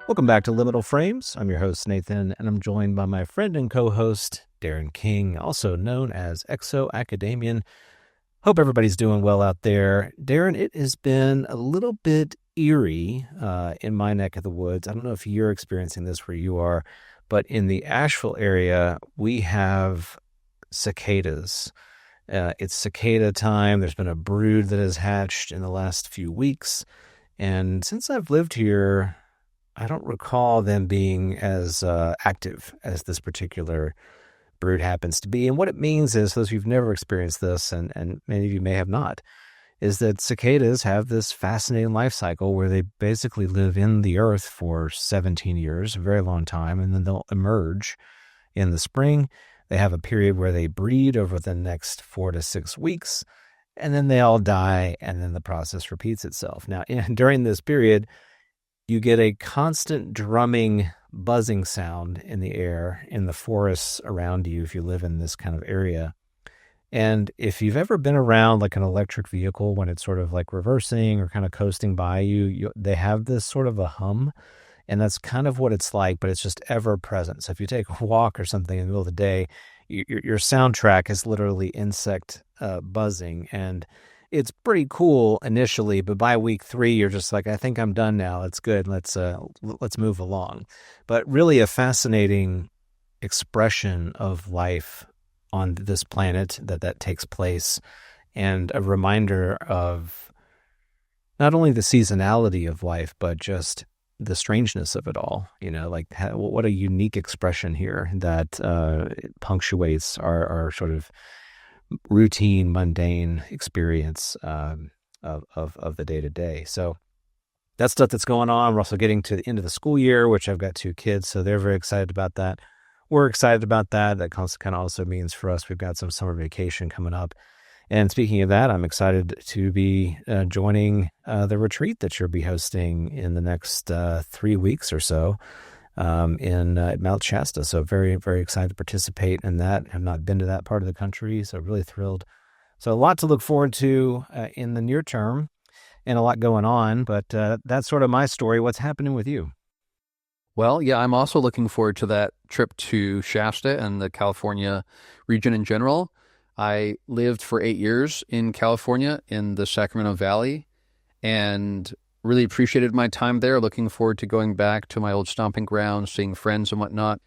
Welcome back to Liminal Phrames. I'm your host, Nathan, and I'm joined by my friend and co-host, Darren King, also known as ExoAcademian. Hope everybody's doing well out there. Darren, it has been a little bit eerie in my neck of the woods. I don't know if you're experiencing this where you are, but in the Asheville area, we have cicadas. It's cicada time. There's been a brood that has hatched in the last few weeks. And since I've lived here, I don't recall them being as active as this particular brood happens to be. And what it means is, those who've never experienced this, and many of you may have not, is that cicadas have this fascinating life cycle where they basically live in the earth for 17 years, a very long time, and then they'll emerge in the spring. They have a period where they breed over the next 4 to 6 weeks, and then they all die, and then the process repeats itself. Now, during this period, you get a constant drumming, buzzing sound in the air in the forests around you if you live in this kind of area. And if you've ever been around like an electric vehicle when it's sort of like reversing or kind of coasting by you, they have this sort of a hum, and that's kind of what it's like, but it's just ever present. So if you take a walk or something in the middle of the day, your soundtrack is literally insect buzzing, and it's pretty cool initially, but by week 3, you're just like, I think I'm done now. It's good. Let's move along. But really a fascinating expression of life on this planet that takes place, and a reminder of not only the seasonality of life, but just the strangeness of it all. Like what a unique expression here that punctuates our sort of routine, mundane experience of the day-to-day. So that's stuff that's going on. We're also getting to the end of the school year, which I've got 2 kids, so they're very excited about that. We're excited about that. That kind of also means for us, we've got some summer vacation coming up. And speaking of that, I'm excited to be joining the retreat that you'll be hosting in the next 3 weeks or so in Mount Shasta. So very, very excited to participate in that. I've not been to that part of the country, so really thrilled. So a lot to look forward to in the near term, and a lot going on, but that's sort of my story. What's happening with you? Well, yeah, I'm also looking forward to that trip to Shasta and the California region in general. I lived for 8 years in California in the Sacramento Valley and really appreciated my time there. Looking forward to going back to my old stomping grounds, seeing friends and whatnot.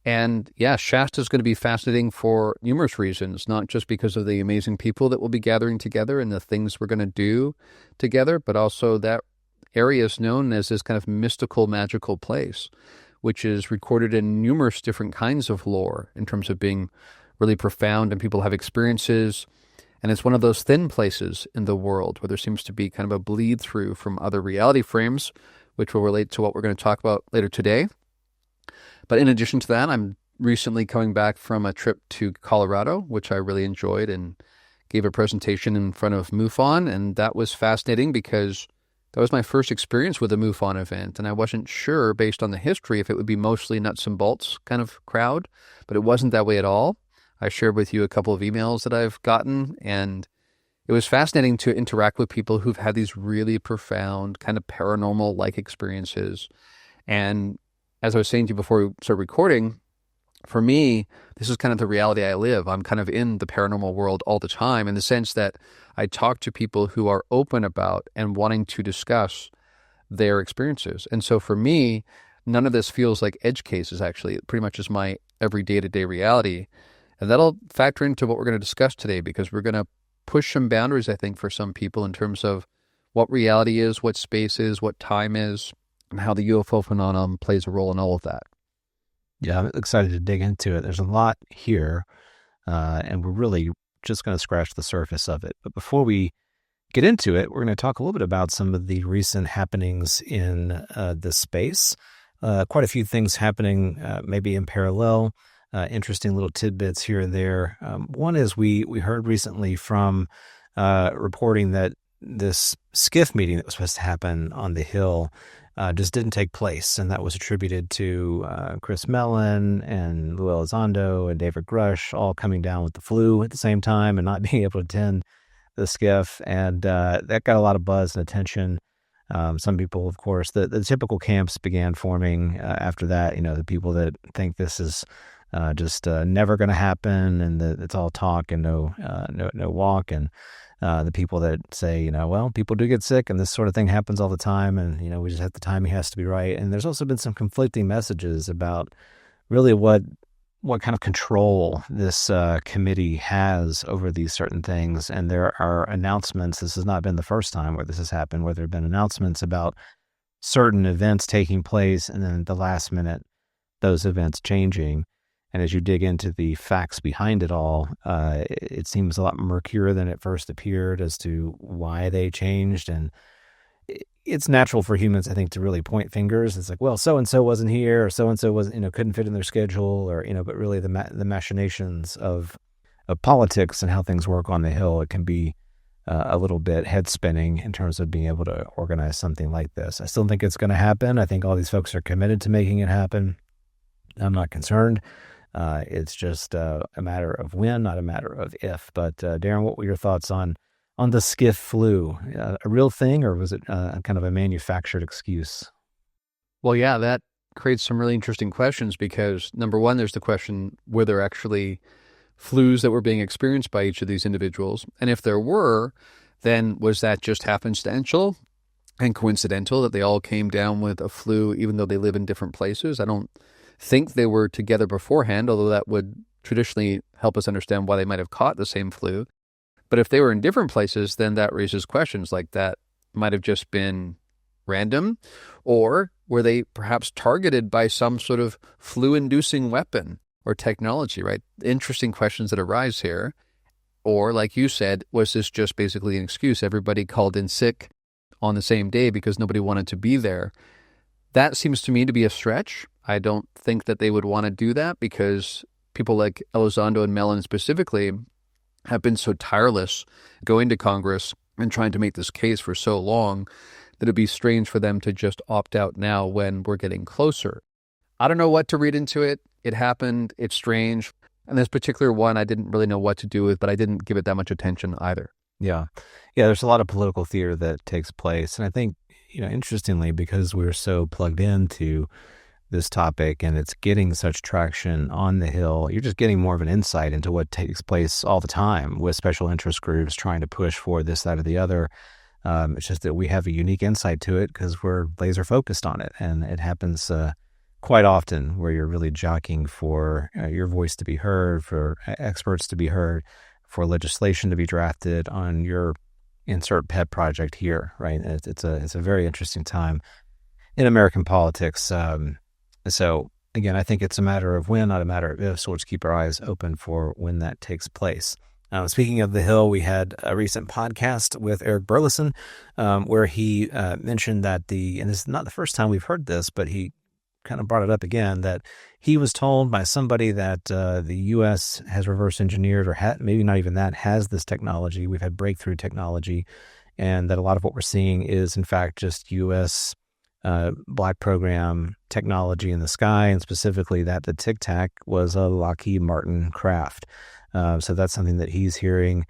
And yeah, Shasta is going to be fascinating for numerous reasons, not just because of the amazing people that will be gathering together and the things we're going to do together, but also that area is known as this kind of mystical, magical place, which is recorded in numerous different kinds of lore in terms of being really profound, and people have experiences. And it's one of those thin places in the world where there seems to be kind of a bleed through from other reality frames, which will relate to what we're going to talk about later today. But in addition to that, I'm recently coming back from a trip to Colorado, which I really enjoyed, and gave a presentation in front of MUFON. And that was fascinating because that was my first experience with a MUFON event. And I wasn't sure, based on the history, if it would be mostly nuts and bolts kind of crowd, but it wasn't that way at all. I shared with you a couple of emails that I've gotten, and it was fascinating to interact with people who've had these really profound kind of paranormal-like experiences. And as I was saying to you before we started recording, for me, this is kind of the reality I live. I'm kind of in the paranormal world all the time, in the sense that I talk to people who are open about and wanting to discuss their experiences. And so for me, none of this feels like edge cases, actually. It pretty much is my every day-to-day reality. And that'll factor into what we're going to discuss today, because we're going to push some boundaries, I think, for some people in terms of what reality is, what space is, what time is, and how the UFO phenomenon plays a role in all of that. Yeah, I'm excited to dig into it. There's a lot here, and we're really just going to scratch the surface of it. But before we get into it, we're going to talk a little bit about some of the recent happenings in this space. Quite a few things happening maybe in parallel. Interesting little tidbits here and there. One is we heard recently from reporting that this SCIF meeting that was supposed to happen on the Hill just didn't take place, and that was attributed to Chris Mellon and Lou Elizondo and David Grush all coming down with the flu at the same time and not being able to attend the SCIF, and that got a lot of buzz and attention. Some people, of course, the typical camps began forming after that. The people that think this is just never going to happen, and that it's all talk and no walk, and the people that say, well, people do get sick, and this sort of thing happens all the time, and we just have the timing has to be right. And there's also been some conflicting messages about really what kind of control this committee has over these certain things. And there are announcements. This has not been the first time where this has happened, where there have been announcements about certain events taking place, and then at the last minute, those events changing. And as you dig into the facts behind it all, it seems a lot murkier than it first appeared as to why they changed. And it's natural for humans, I think, to really point fingers. It's like, well, so-and-so wasn't here, or so-and-so wasn't, couldn't fit in their schedule, or, but really the machinations of politics and how things work on the Hill, it can be a little bit head spinning in terms of being able to organize something like this. I still think it's going to happen. I think all these folks are committed to making it happen. I'm not concerned. It's just a matter of when, not a matter of if. But Darren, what were your thoughts on the skiff flu? A real thing, or was it kind of a manufactured excuse? Well, yeah, that creates some really interesting questions because, number one, there's the question, were there actually flus that were being experienced by each of these individuals? And if there were, then was that just happenstance and coincidental that they all came down with a flu even though they live in different places? I don't think they were together beforehand, although that would traditionally help us understand why they might have caught the same flu. But if they were in different places, then that raises questions like that might have just been random, or were they perhaps targeted by some sort of flu-inducing weapon or technology, right? Interesting questions that arise here. Or, like you said, was this just basically an excuse? Everybody called in sick on the same day because nobody wanted to be there. That seems to me to be a stretch. I don't think that they would want to do that because people like Elizondo and Mellon specifically have been so tireless going to Congress and trying to make this case for so long that it'd be strange for them to just opt out now when we're getting closer. I don't know what to read into it. It happened. It's strange. And this particular one, I didn't really know what to do with, but I didn't give it that much attention either. Yeah. There's a lot of political theater that takes place. And I think, interestingly, because we're so plugged into this topic and it's getting such traction on the Hill, you're just getting more of an insight into what takes place all the time with special interest groups trying to push for this, that, or the other. It's just that we have a unique insight to it because we're laser focused on it. And it happens quite often where you're really jockeying for your voice to be heard, for experts to be heard, for legislation to be drafted on your insert pet project here, right? It's a very interesting time in American politics. So again, I think it's a matter of when, not a matter of if. So we'll just keep our eyes open for when that takes place. Speaking of the Hill, we had a recent podcast with Eric Burleson where he mentioned that and this is not the first time we've heard this, but he kind of brought it up again, that he was told by somebody that the U.S. has reverse engineered, or maybe not even that, has this technology. We've had breakthrough technology, and that a lot of what we're seeing is, in fact, just U.S. Black program technology in the sky, and specifically that the Tic Tac was a Lockheed Martin craft. So that's something that he's hearing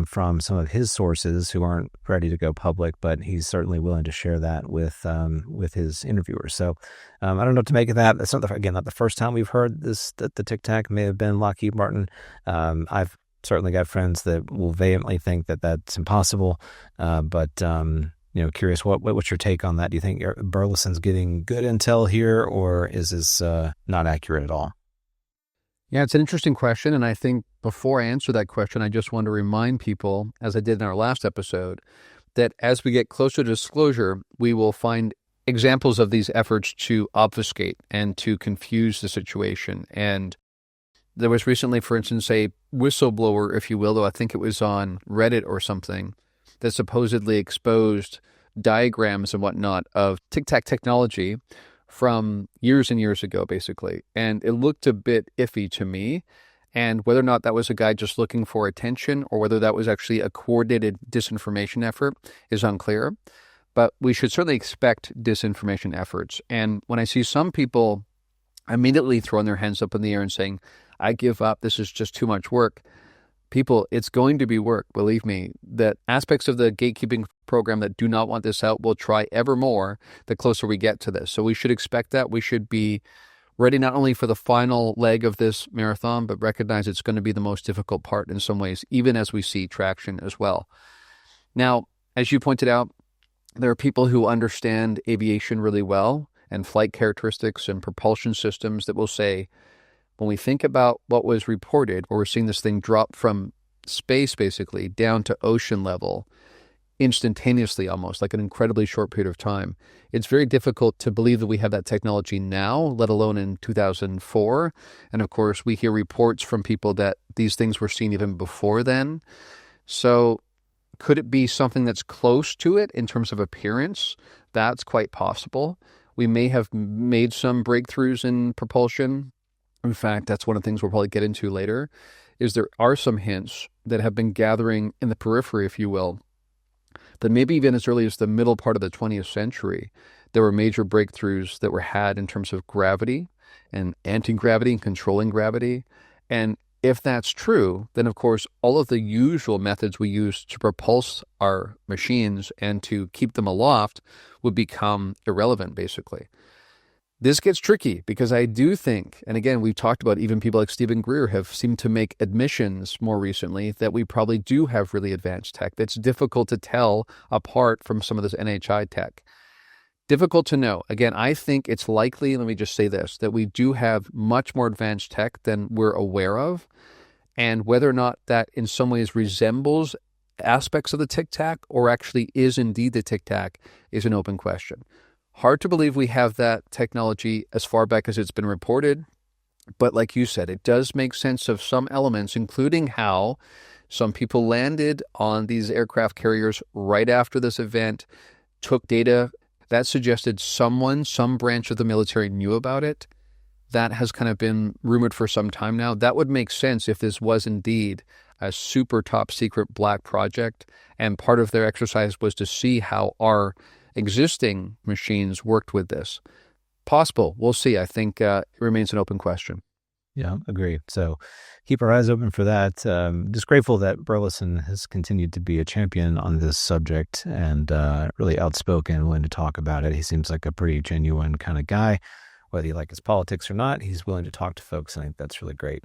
from some of his sources who aren't ready to go public, but he's certainly willing to share that with his interviewers. So I don't know what to make of that. That's not the first time we've heard this, that the Tic Tac may have been Lockheed Martin. I've certainly got friends that will vehemently think that that's impossible, but curious, what's your take on that? Do you think Burleson's getting good intel here, or is this not accurate at all? Yeah, it's an interesting question. And I think before I answer that question, I just want to remind people, as I did in our last episode, that as we get closer to disclosure, we will find examples of these efforts to obfuscate and to confuse the situation. And there was recently, for instance, a whistleblower, if you will, though I think it was on Reddit or something, that supposedly exposed diagrams and whatnot of Tic Tac technology from years and years ago, basically. And it looked a bit iffy to me. And whether or not that was a guy just looking for attention or whether that was actually a coordinated disinformation effort is unclear. But we should certainly expect disinformation efforts. And when I see some people immediately throwing their hands up in the air and saying, I give up, this is just too much work, People, it's going to be work, believe me. That aspects of the gatekeeping program that do not want this out will try ever more the closer we get to this. So we should expect that. We should be ready not only for the final leg of this marathon, but recognize it's going to be the most difficult part in some ways, even as we see traction as well. Now, as you pointed out, there are people who understand aviation really well and flight characteristics and propulsion systems that will say, when we think about what was reported, where we're seeing this thing drop from space basically down to ocean level instantaneously, almost like an incredibly short period of time, it's very difficult to believe that we have that technology now, let alone in 2004. And of course, we hear reports from people that these things were seen even before then. So could it be something that's close to it in terms of appearance? That's quite possible. We may have made some breakthroughs in propulsion. In fact, that's one of the things we'll probably get into later, is there are some hints that have been gathering in the periphery, if you will, that maybe even as early as the middle part of the 20th century, there were major breakthroughs that were had in terms of gravity and anti-gravity and controlling gravity. And if that's true, then of course, all of the usual methods we use to propulse our machines and to keep them aloft would become irrelevant, basically. This gets tricky because I do think, and again, we've talked about even people like Stephen Greer have seemed to make admissions more recently that we probably do have really advanced tech that's difficult to tell apart from some of this NHI tech. Difficult to know. Again, I think it's likely, let me just say this, that we do have much more advanced tech than we're aware of. And whether or not that in some ways resembles aspects of the Tic Tac or actually is indeed the Tic Tac is an open question. Hard to believe we have that technology as far back as it's been reported. But like you said, it does make sense of some elements, including how some people landed on these aircraft carriers right after this event, took data. That suggested someone, some branch of the military knew about it. That has kind of been rumored for some time now. That would make sense if this was indeed a super top secret black project. And part of their exercise was to see how our existing machines worked with this. Possible. We'll see. I think it remains an open question. Yeah, agree. So keep our eyes open for that. Just grateful that Burleson has continued to be a champion on this subject and really outspoken, willing to talk about it. He seems like a pretty genuine kind of guy. Whether you like his politics or not, he's willing to talk to folks. I think that's really great.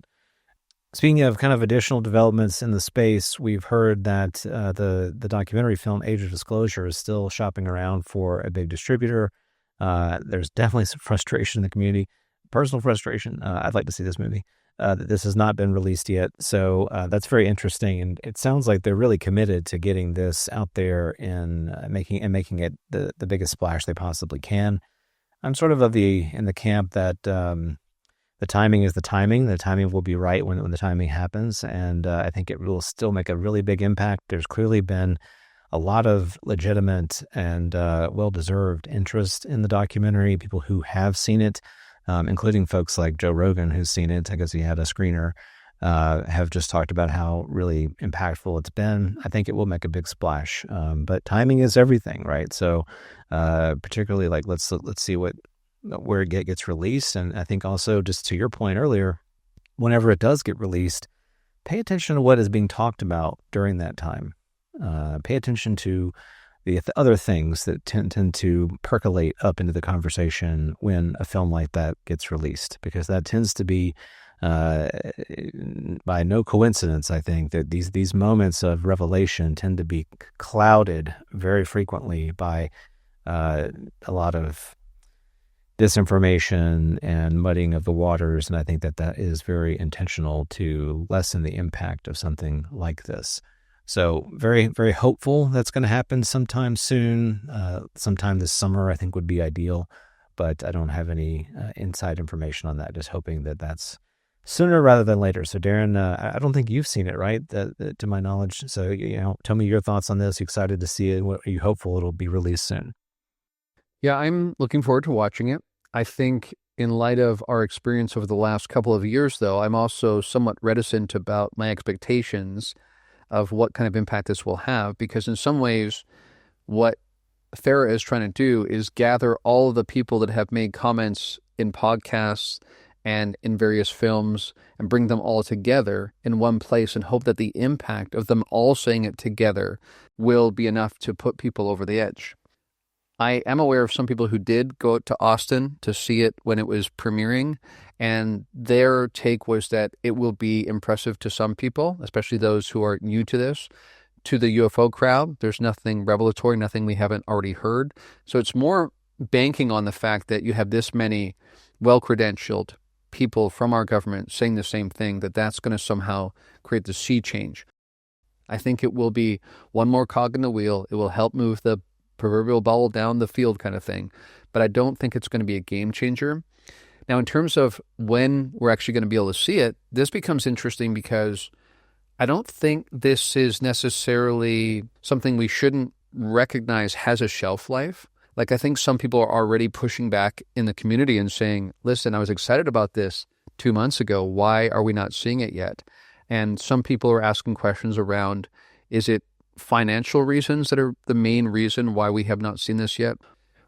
Speaking of kind of additional developments in the space, we've heard that the documentary film Age of Disclosure is still shopping around for a big distributor. There's definitely some frustration in the community, personal frustration. I'd like to see this movie. That this has not been released yet. So that's very interesting. And it sounds like they're really committed to getting this out there and making it the biggest splash they possibly can. I'm sort of in the camp that the timing is the timing. The timing will be right when the timing happens. And I think it will still make a really big impact. There's clearly been a lot of legitimate and well-deserved interest in the documentary, people who have seen it, including folks like Joe Rogan, who's seen it, I guess he had a screener, have just talked about how really impactful it's been. I think it will make a big splash, but timing is everything, right? So particularly like let's see where it gets released. And I think also, just to your point earlier, whenever it does get released, pay attention to what is being talked about during that time. Pay attention to the other things that tend to percolate up into the conversation when a film like that gets released, because that tends to be, by no coincidence, I think, that these moments of revelation tend to be clouded very frequently by a lot of disinformation and muddying of the waters. And I think that is very intentional to lessen the impact of something like this. So very, very hopeful that's going to happen sometime soon. Sometime this summer, I think, would be ideal. But I don't have any inside information on that. Just hoping that that's sooner rather than later. So Darren, I don't think you've seen it, right? To my knowledge. So, tell me your thoughts on this. You excited to see it? What, are you hopeful it'll be released soon? Yeah, I'm looking forward to watching it. I think in light of our experience over the last couple of years, though, I'm also somewhat reticent about my expectations of what kind of impact this will have, because in some ways, what FARA is trying to do is gather all of the people that have made comments in podcasts and in various films and bring them all together in one place and hope that the impact of them all saying it together will be enough to put people over the edge. I am aware of some people who did go to Austin to see it when it was premiering, and their take was that it will be impressive to some people, especially those who are new to this. To the UFO crowd, there's nothing revelatory, nothing we haven't already heard. So it's more banking on the fact that you have this many well-credentialed people from our government saying the same thing, that's going to somehow create the sea change. I think it will be one more cog in the wheel. It will help move the proverbial ball down the field kind of thing. But I don't think it's going to be a game changer. Now, in terms of when we're actually going to be able to see it, this becomes interesting because I don't think this is necessarily something we shouldn't recognize has a shelf life. Like, I think some people are already pushing back in the community and saying, listen, I was excited about this 2 months ago. Why are we not seeing it yet? And some people are asking questions around, is it financial reasons that are the main reason why we have not seen this yet?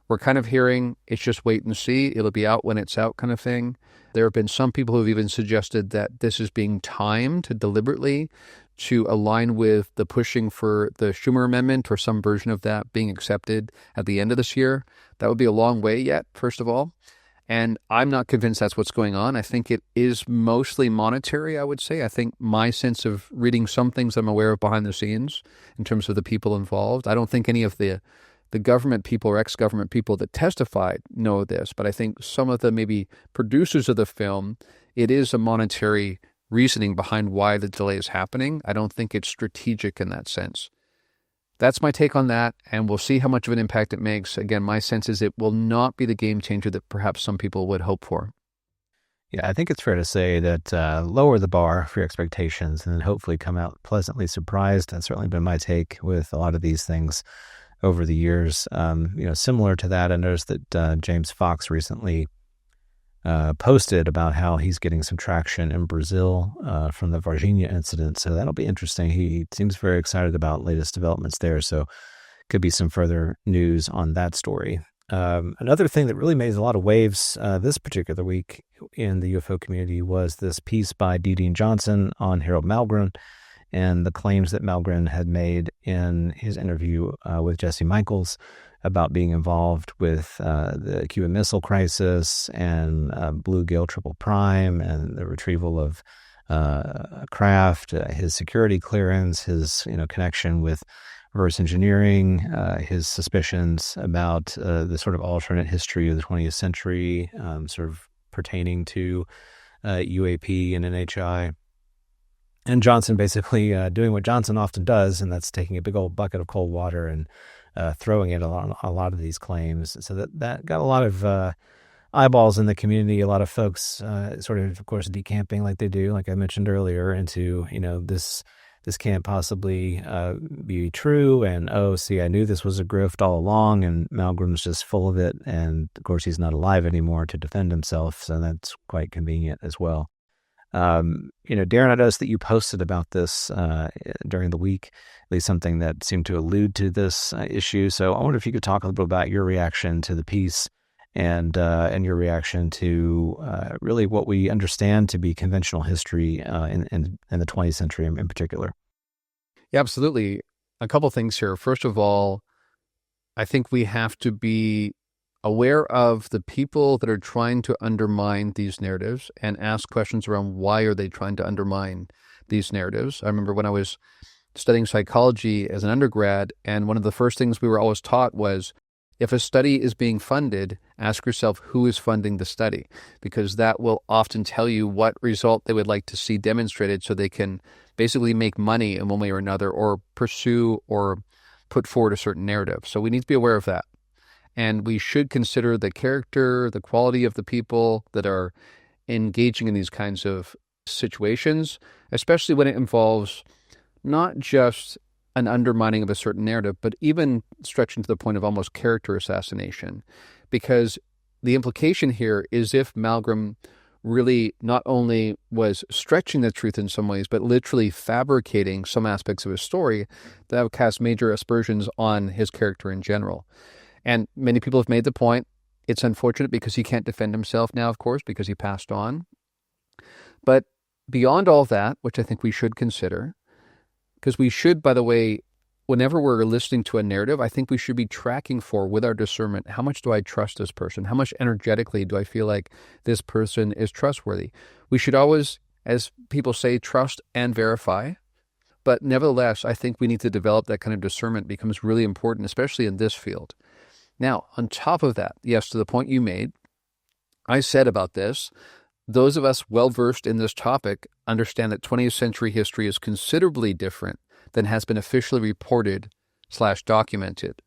We're kind of hearing it's just wait and see. It'll be out when it's out kind of thing. There have been some people who have even suggested that this is being timed deliberately to align with the pushing for the Schumer Amendment or some version of that being accepted at the end of this year. That would be a long way yet, first of all. And I'm not convinced that's what's going on. I think it is mostly monetary, I would say. I think my sense of reading some things I'm aware of behind the scenes in terms of the people involved, I don't think any of the government people or ex-government people that testified know this, but I think some of the maybe producers of the film, it is a monetary reasoning behind why the delay is happening. I don't think it's strategic in that sense. That's my take on that, and we'll see how much of an impact it makes. Again, my sense is it will not be the game changer that perhaps some people would hope for. Yeah, I think it's fair to say that lower the bar for your expectations and then hopefully come out pleasantly surprised. That's certainly been my take with a lot of these things over the years. Similar to that, I noticed that James Fox recently posted about how he's getting some traction in Brazil from the Varginha incident. So that'll be interesting. He seems very excited about latest developments there. So could be some further news on that story. Another thing that really made a lot of waves this particular week in the UFO community was this piece by D. Dean Johnson on Harold Malgren and the claims that Malgren had made in his interview with Jesse Michaels about being involved with the Cuban Missile Crisis and Bluegill Triple Prime and the retrieval of craft, his security clearance, his connection with reverse engineering, his suspicions about the sort of alternate history of the 20th century, sort of pertaining to UAP and NHI. And Johnson basically doing what Johnson often does, and that's taking a big old bucket of cold water and throwing it on a lot of these claims. So that got a lot of eyeballs in the community, a lot of folks sort of course, decamping like they do, like I mentioned earlier, into, this can't possibly be true. And, I knew this was a grift all along, and Malgren's just full of it. And, of course, he's not alive anymore to defend himself, so that's quite convenient as well. Darren, I noticed that you posted about this during the week, at least something that seemed to allude to this issue. So I wonder if you could talk a little bit about your reaction to the piece and your reaction to really what we understand to be conventional history in the 20th century in particular. Yeah, absolutely. A couple things here. First of all, I think we have to be aware of the people that are trying to undermine these narratives and ask questions around why are they trying to undermine these narratives. I remember when I was studying psychology as an undergrad, and one of the first things we were always taught was, if a study is being funded, ask yourself who is funding the study, because that will often tell you what result they would like to see demonstrated so they can basically make money in one way or another or pursue or put forward a certain narrative. So we need to be aware of that. And we should consider the character, the quality of the people that are engaging in these kinds of situations, especially when it involves not just an undermining of a certain narrative, but even stretching to the point of almost character assassination. Because the implication here is if Malgren really not only was stretching the truth in some ways, but literally fabricating some aspects of his story, that would cast major aspersions on his character in general. And many people have made the point, It's unfortunate because he can't defend himself now, of course, because he passed on. But beyond all that, which I think we should consider, because we should, by the way, whenever we're listening to a narrative, I think we should be tracking for, with our discernment, how much do I trust this person? How much energetically do I feel like this person is trustworthy? We should always, as people say, trust and verify. But nevertheless, I think we need to develop that kind of discernment. Becomes really important, especially in this field. Now, on top of that, yes, to the point you made, I said about this, those of us well-versed in this topic understand that 20th century history is considerably different than has been officially reported/documented.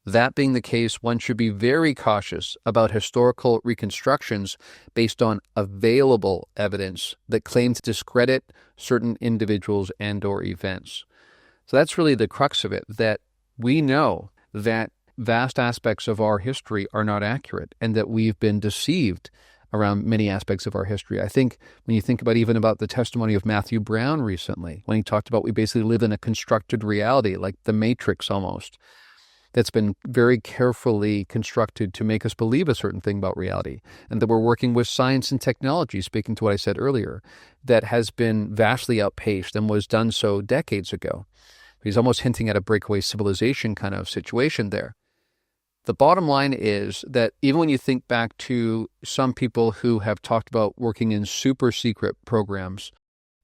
That being the case, one should be very cautious about historical reconstructions based on available evidence that claim to discredit certain individuals and/or events. So that's really the crux of it, that we know that vast aspects of our history are not accurate and that we've been deceived around many aspects of our history. I think when you think about even about the testimony of Matthew Brown recently, when he talked about we basically live in a constructed reality, like the Matrix almost, that's been very carefully constructed to make us believe a certain thing about reality, and that we're working with science and technology, speaking to what I said earlier, that has been vastly outpaced and was done so decades ago. He's almost hinting at a breakaway civilization kind of situation there. The bottom line is that even when you think back to some people who have talked about working in super secret programs,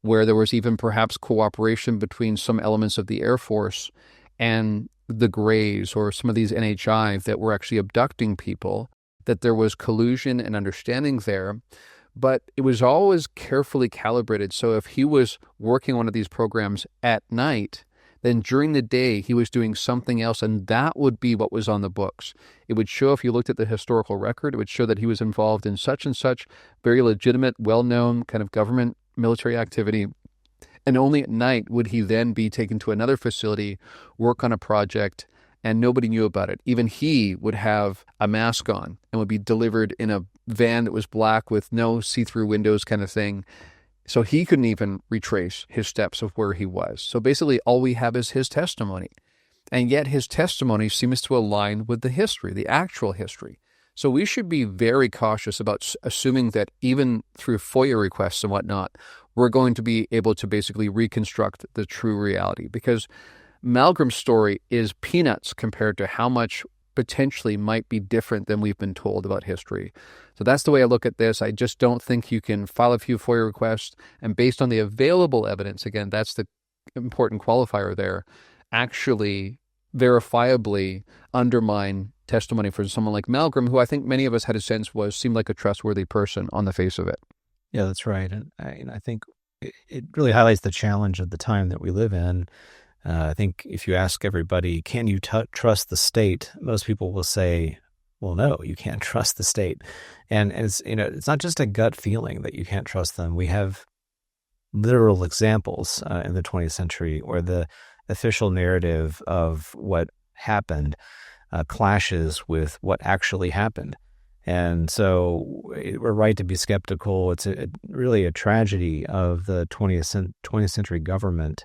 where there was even perhaps cooperation between some elements of the Air Force and the Greys or some of these NHI that were actually abducting people, that there was collusion and understanding there, but it was always carefully calibrated. So if he was working one of these programs at night, then during the day he was doing something else, and that would be what was on the books. It would show, if you looked at the historical record, it would show that he was involved in such and such very legitimate, well-known kind of government military activity. And only at night would he then be taken to another facility, work on a project, and nobody knew about it. Even he would have a mask on and would be delivered in a van that was black with no see-through windows kind of thing. So he couldn't even retrace his steps of where he was. So basically all we have is his testimony. And yet his testimony seems to align with the history, the actual history. So we should be very cautious about assuming that even through FOIA requests and whatnot, we're going to be able to basically reconstruct the true reality, because Malgram's story is peanuts compared to how much potentially might be different than we've been told about history. So that's the way I look at this. I just don't think you can file a few FOIA requests and based on the available evidence, again, that's the important qualifier there, actually verifiably undermine testimony for someone like Malgram, who I think many of us had a sense seemed like a trustworthy person on the face of it. Yeah, that's right. And I think it really highlights the challenge of the time that we live in. I think if you ask everybody, can you trust the state? Most people will say, well, no, you can't trust the state. And it's, it's not just a gut feeling that you can't trust them. We have literal examples in the 20th century where the official narrative of what happened clashes with what actually happened. And so we're right to be skeptical. It's really a tragedy of the 20th century government,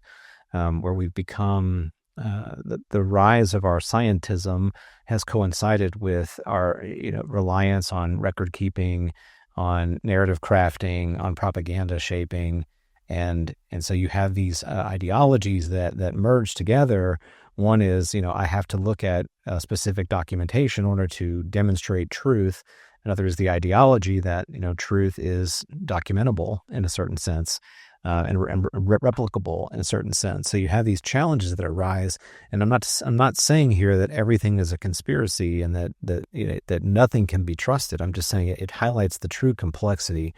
where we've become, the rise of our scientism has coincided with our reliance on record keeping, on narrative crafting, on propaganda shaping. And so you have these ideologies that merge together. One is, I have to look at specific documentation in order to demonstrate truth. Another is the ideology that, truth is documentable in a certain sense, and replicable in a certain sense. So you have these challenges that arise. And I'm not saying here that everything is a conspiracy and that nothing can be trusted. I'm just saying it highlights the true complexity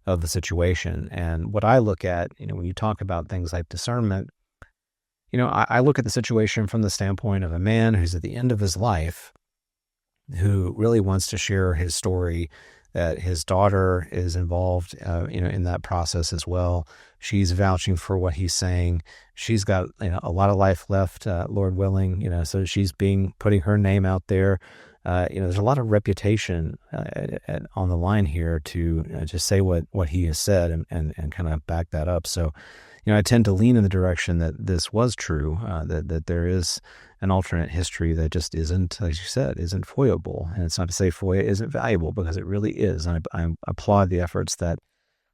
of the situation. And what I look at, when you talk about things like discernment, I look at the situation from the standpoint of a man who's at the end of his life, who really wants to share his story, that his daughter is involved, in that process as well. She's vouching for what he's saying. She's got, a lot of life left, Lord willing, so she's putting her name out there. There's a lot of reputation on the line here to just say what he has said and kind of back that up. So, I tend to lean in the direction that this was true, that there is an alternate history that just isn't, as you said, isn't FOIA-able. And it's not to say FOIA isn't valuable, because it really is. And I applaud the efforts that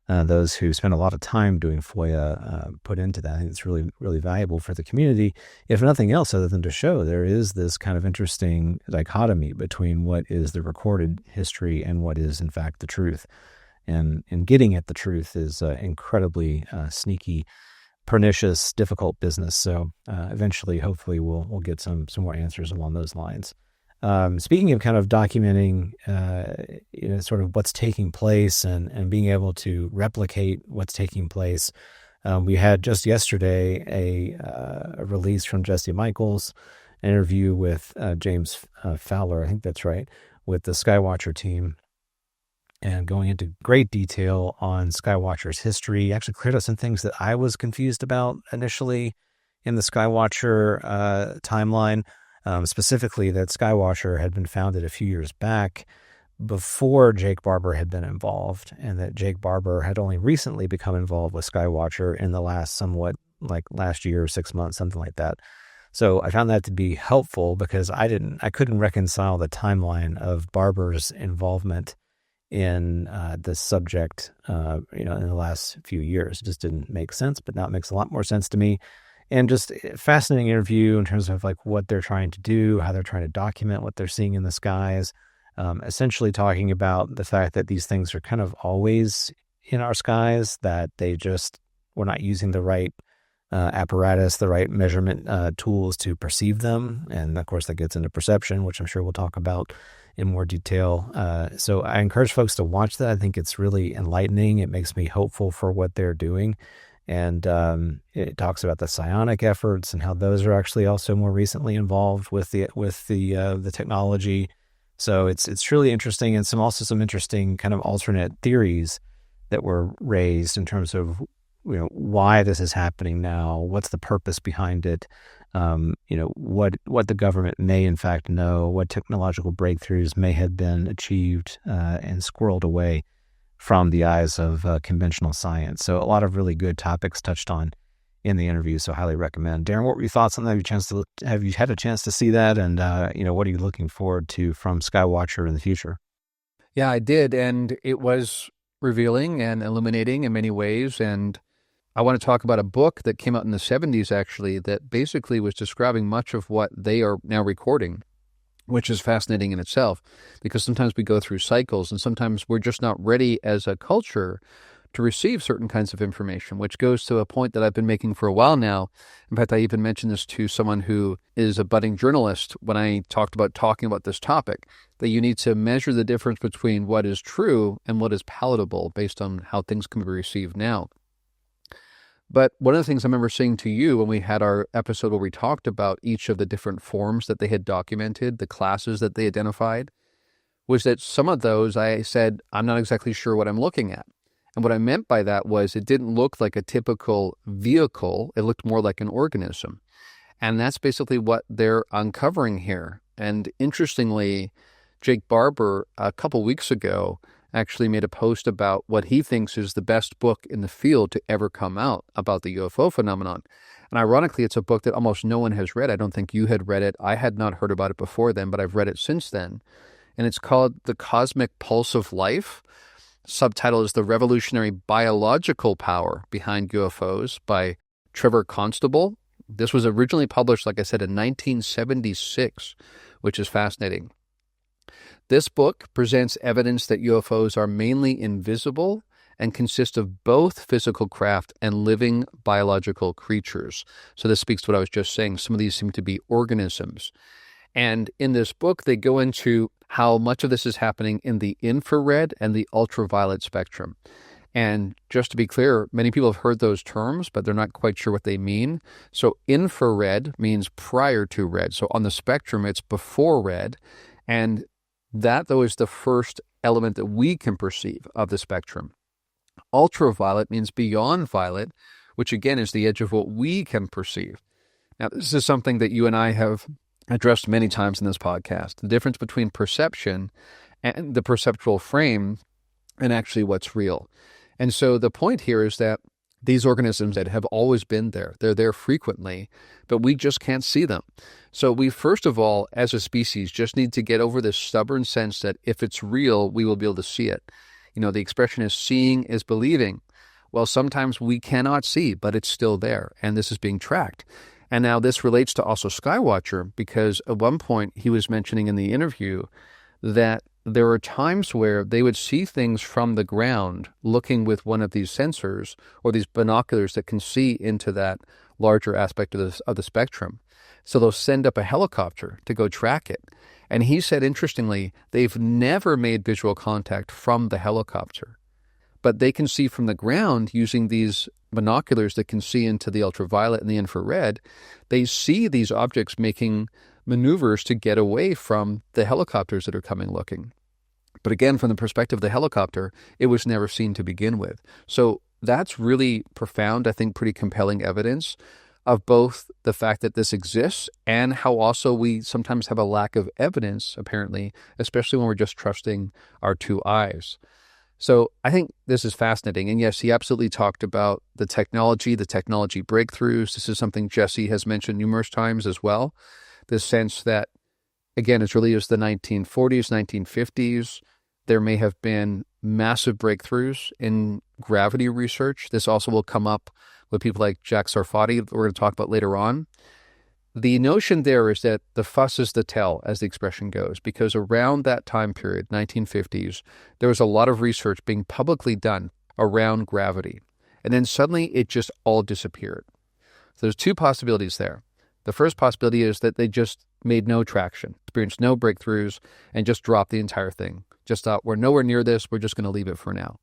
those who spend a lot of time doing FOIA put into that. I think it's really, really valuable for the community, if nothing else, other than to show there is this kind of interesting dichotomy between what is the recorded history and what is, in fact, the truth. And getting at the truth is incredibly sneaky, pernicious, difficult business. So eventually, hopefully, we'll get some more answers along those lines. Speaking of kind of documenting, sort of what's taking place and being able to replicate what's taking place, we had just yesterday a release from Jesse Michaels, an interview with James Fowler, I think that's right, with the Skywatcher team, and going into great detail on Skywatcher's history. Actually cleared up some things that I was confused about initially in the Skywatcher timeline. Specifically that Skywatcher had been founded a few years back before Jake Barber had been involved, and that Jake Barber had only recently become involved with Skywatcher in the last last year or 6 months, something like that. So I found that to be helpful, because I couldn't reconcile the timeline of Barber's involvement in this subject, in the last few years. It just didn't make sense, but now it makes a lot more sense to me. And just a fascinating interview in terms of like what they're trying to do, how they're trying to document what they're seeing in the skies, essentially talking about the fact that these things are kind of always in our skies, that we're not using the right apparatus, the right measurement tools to perceive them. And of course that gets into perception, which I'm sure we'll talk about in more detail. So I encourage folks to watch that. I think it's really enlightening. It makes me hopeful for what they're doing. And it talks about the psionic efforts and how those are actually also more recently involved with the technology. So it's truly interesting, and some interesting kind of alternate theories that were raised in terms of why this is happening now, what's the purpose behind it, what the government may in fact know, what technological breakthroughs may have been achieved and squirreled away from the eyes of conventional science. So a lot of really good topics touched on in the interview, so highly recommend. Darren, what were your thoughts on that? Have you had a chance to see that? And, what are you looking forward to from Skywatcher in the future? Yeah, I did. And it was revealing and illuminating in many ways. And I want to talk about a book that came out in the 70s, actually, that basically was describing much of what they are now recording, which is fascinating in itself, because sometimes we go through cycles and sometimes we're just not ready as a culture to receive certain kinds of information, which goes to a point that I've been making for a while now. In fact, I even mentioned this to someone who is a budding journalist when I talking about this topic, that you need to measure the difference between what is true and what is palatable based on how things can be received now. But one of the things I remember saying to you when we had our episode where we talked about each of the different forms that they had documented, the classes that they identified, was that some of those I said, I'm not exactly sure what I'm looking at. And what I meant by that was it didn't look like a typical vehicle. It looked more like an organism. And that's basically what they're uncovering here. And interestingly, Jake Barber, a couple weeks ago, actually made a post about what he thinks is the best book in the field to ever come out about the UFO phenomenon. And ironically, it's a book that almost no one has read. I don't think you had read it. I had not heard about it before then, but I've read it since then. And it's called The Cosmic Pulse of Life. Subtitle is The Revolutionary Biological Power Behind UFOs by Trevor Constable. This was originally published, like I said, in 1976, which is fascinating. This book presents evidence that UFOs are mainly invisible and consist of both physical craft and living biological creatures. So this speaks to what I was just saying. Some of these seem to be organisms. And in this book, they go into how much of this is happening in the infrared and the ultraviolet spectrum. And just to be clear, many people have heard those terms, but they're not quite sure what they mean. So infrared means prior to red. So on the spectrum, it's before red. And that, though, is the first element that we can perceive of the spectrum. Ultraviolet means beyond violet, which again is the edge of what we can perceive. Now, this is something that you and I have addressed many times in this podcast, the difference between perception and the perceptual frame and actually what's real. And so the point here is that These organisms that have always been there, they're there frequently, but we just can't see them. So we, first of all, as a species, just need to get over this stubborn sense that if it's real, we will be able to see it. The expression is seeing is believing. Well, sometimes we cannot see, but it's still there, and this is being tracked. And now this relates to also Skywatcher, because at one point he was mentioning in the interview that there are times where they would see things from the ground looking with one of these sensors or these binoculars that can see into that larger aspect of the spectrum. So they'll send up a helicopter to go track it. And he said, interestingly, they've never made visual contact from the helicopter, but they can see from the ground using these binoculars that can see into the ultraviolet and the infrared. They see these objects making maneuvers to get away from the helicopters that are coming looking. But again, from the perspective of the helicopter, it was never seen to begin with. So that's really profound, I think, pretty compelling evidence of both the fact that this exists and how also we sometimes have a lack of evidence, apparently, especially when we're just trusting our two eyes. So I think this is fascinating. And yes, he absolutely talked about the technology breakthroughs. This is something Jesse has mentioned numerous times as well. This sense that, again, as early as the 1940s, 1950s, there may have been massive breakthroughs in gravity research. This also will come up with people like Jack Sarfati, that we're going to talk about later on. The notion there is that the fuss is the tell, as the expression goes, because around that time period, 1950s, there was a lot of research being publicly done around gravity. And then suddenly it just all disappeared. So there's two possibilities there. The first possibility is that they just made no traction, experienced no breakthroughs, and just dropped the entire thing. Just thought, we're nowhere near this, we're just going to leave it for now.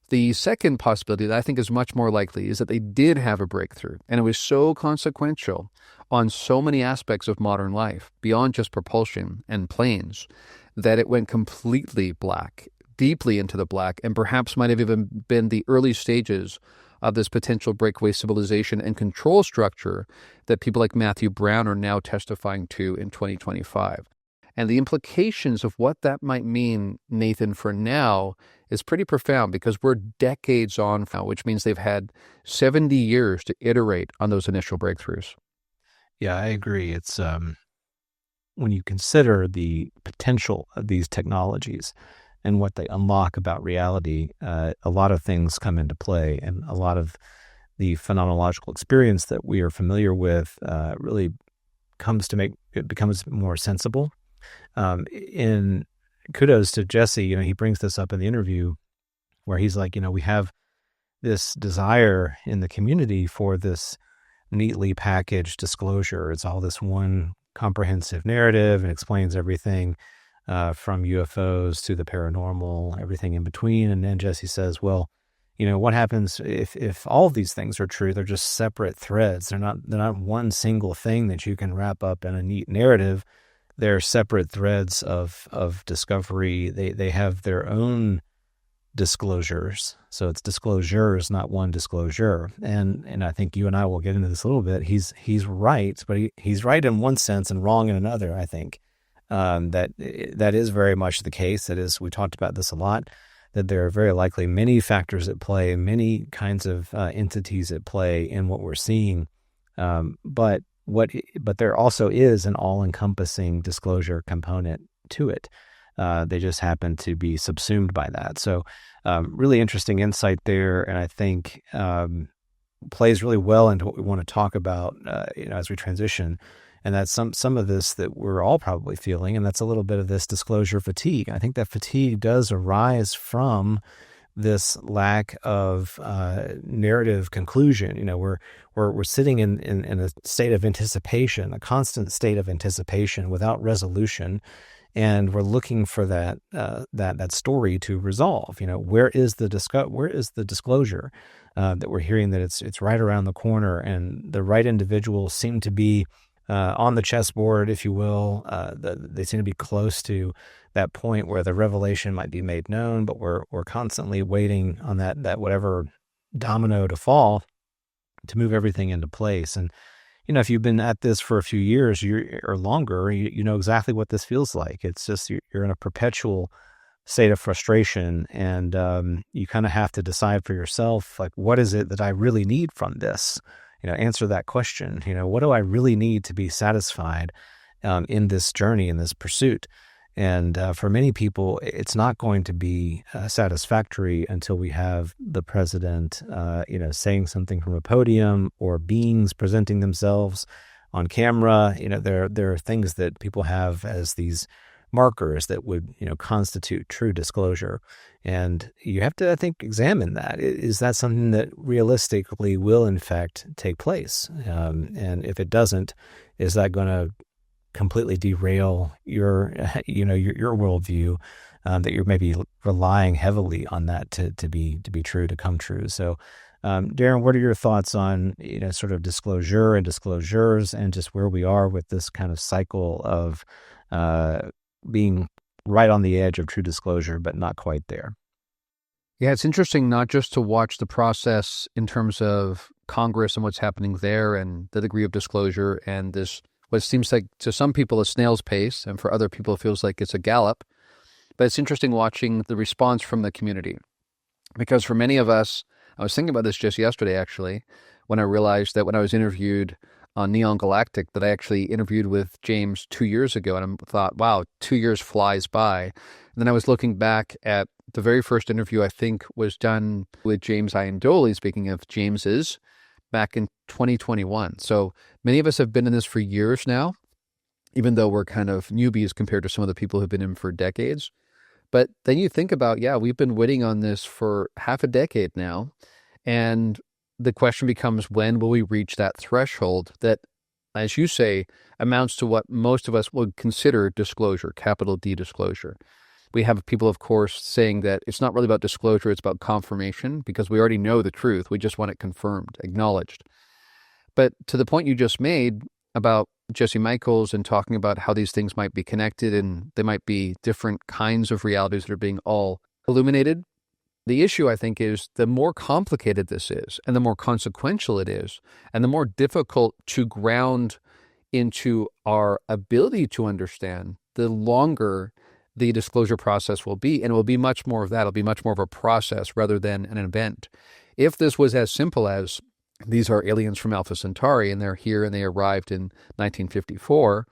The second possibility that I think is much more likely is that they did have a breakthrough, and it was so consequential on so many aspects of modern life, beyond just propulsion and planes, that it went completely black, deeply into the black, and perhaps might have even been the early stages of this potential breakaway civilization and control structure that people like Matthew Brown are now testifying to in 2025. And the implications of what that might mean, Nathan, for now is pretty profound, because we're decades on now, which means they've had 70 years to iterate on those initial breakthroughs. Yeah, I agree. It's when you consider the potential of these technologies and what they unlock about reality, a lot of things come into play, and a lot of the phenomenological experience that we are familiar with really becomes more sensible. In kudos to Jesse, he brings this up in the interview where he's like, we have this desire in the community for this neatly packaged disclosure. It's all this one comprehensive narrative and explains everything from UFOs to the paranormal, everything in between. And then Jesse says, well, what happens if all of these things are true? They're just separate threads. They're not one single thing that you can wrap up in a neat narrative. They're separate threads of discovery. They have their own disclosures. So it's disclosures, not one disclosure. And I think you and I will get into this a little bit. He's right, but he's right in one sense and wrong in another, I think. That is very much the case. That is, we talked about this a lot, that there are very likely many factors at play, many kinds of entities at play in what we're seeing. But there also is an all-encompassing disclosure component to it. They just happen to be subsumed by that. So really interesting insight there, and I think plays really well into what we want to talk about as we transition. And that's some of this that we're all probably feeling, and that's a little bit of this disclosure fatigue. I think that fatigue does arise from this lack of narrative conclusion. We're sitting in a state of anticipation, a constant state of anticipation without resolution, and we're looking for that story to resolve. Where is the disclosure that we're hearing that it's right around the corner, and the right individuals seem to be on the chessboard, if you will. They seem to be close to that point where the revelation might be made known, but we're constantly waiting on that whatever domino to fall to move everything into place. And if you've been at this for a few years or longer, you know exactly what this feels like. It's just you're in a perpetual state of frustration, and you kind of have to decide for yourself, like, what is it that I really need from this? Answer that question. What do I really need to be satisfied in this journey, in this pursuit? And for many people, it's not going to be satisfactory until we have the president, saying something from a podium, or beings presenting themselves on camera. There are things that people have as these markers that would, constitute true disclosure. And you have to, I think, examine that. Is that something that realistically will, in fact, take place? And if it doesn't, is that going to completely derail your worldview, that you're maybe relying heavily on that to be true, to come true? So, Darren, what are your thoughts on, sort of disclosure and disclosures, and just where we are with this kind of cycle of being right on the edge of true disclosure, but not quite there? Yeah, it's interesting not just to watch the process in terms of Congress and what's happening there and the degree of disclosure and this, what seems like to some people a snail's pace, and for other people it feels like it's a gallop. But it's interesting watching the response from the community, because for many of us, I was thinking about this just yesterday, actually, when I realized that when I was interviewed on Neon Galactic, that I actually interviewed with James 2 years ago, and I thought, wow, 2 years flies by. And then I was looking back at the very first interview I think was done with James Iandoli, speaking of James's, back in 2021. So many of us have been in this for years now, even though we're kind of newbies compared to some of the people who've been in for decades. But then you think about, yeah, we've been waiting on this for half a decade now. And the question becomes, when will we reach that threshold that, as you say, amounts to what most of us would consider disclosure, capital D disclosure? We have people, of course, saying that it's not really about disclosure, it's about confirmation, because we already know the truth. We just want it confirmed, acknowledged. But to the point you just made about Jesse Michaels and talking about how these things might be connected and they might be different kinds of realities that are being all illuminated, the issue, I think, is the more complicated this is and the more consequential it is and the more difficult to ground into our ability to understand, the longer the disclosure process will be. And it will be much more of that. It'll be much more of a process rather than an event. If this was as simple as these are aliens from Alpha Centauri and they're here and they arrived in 1954,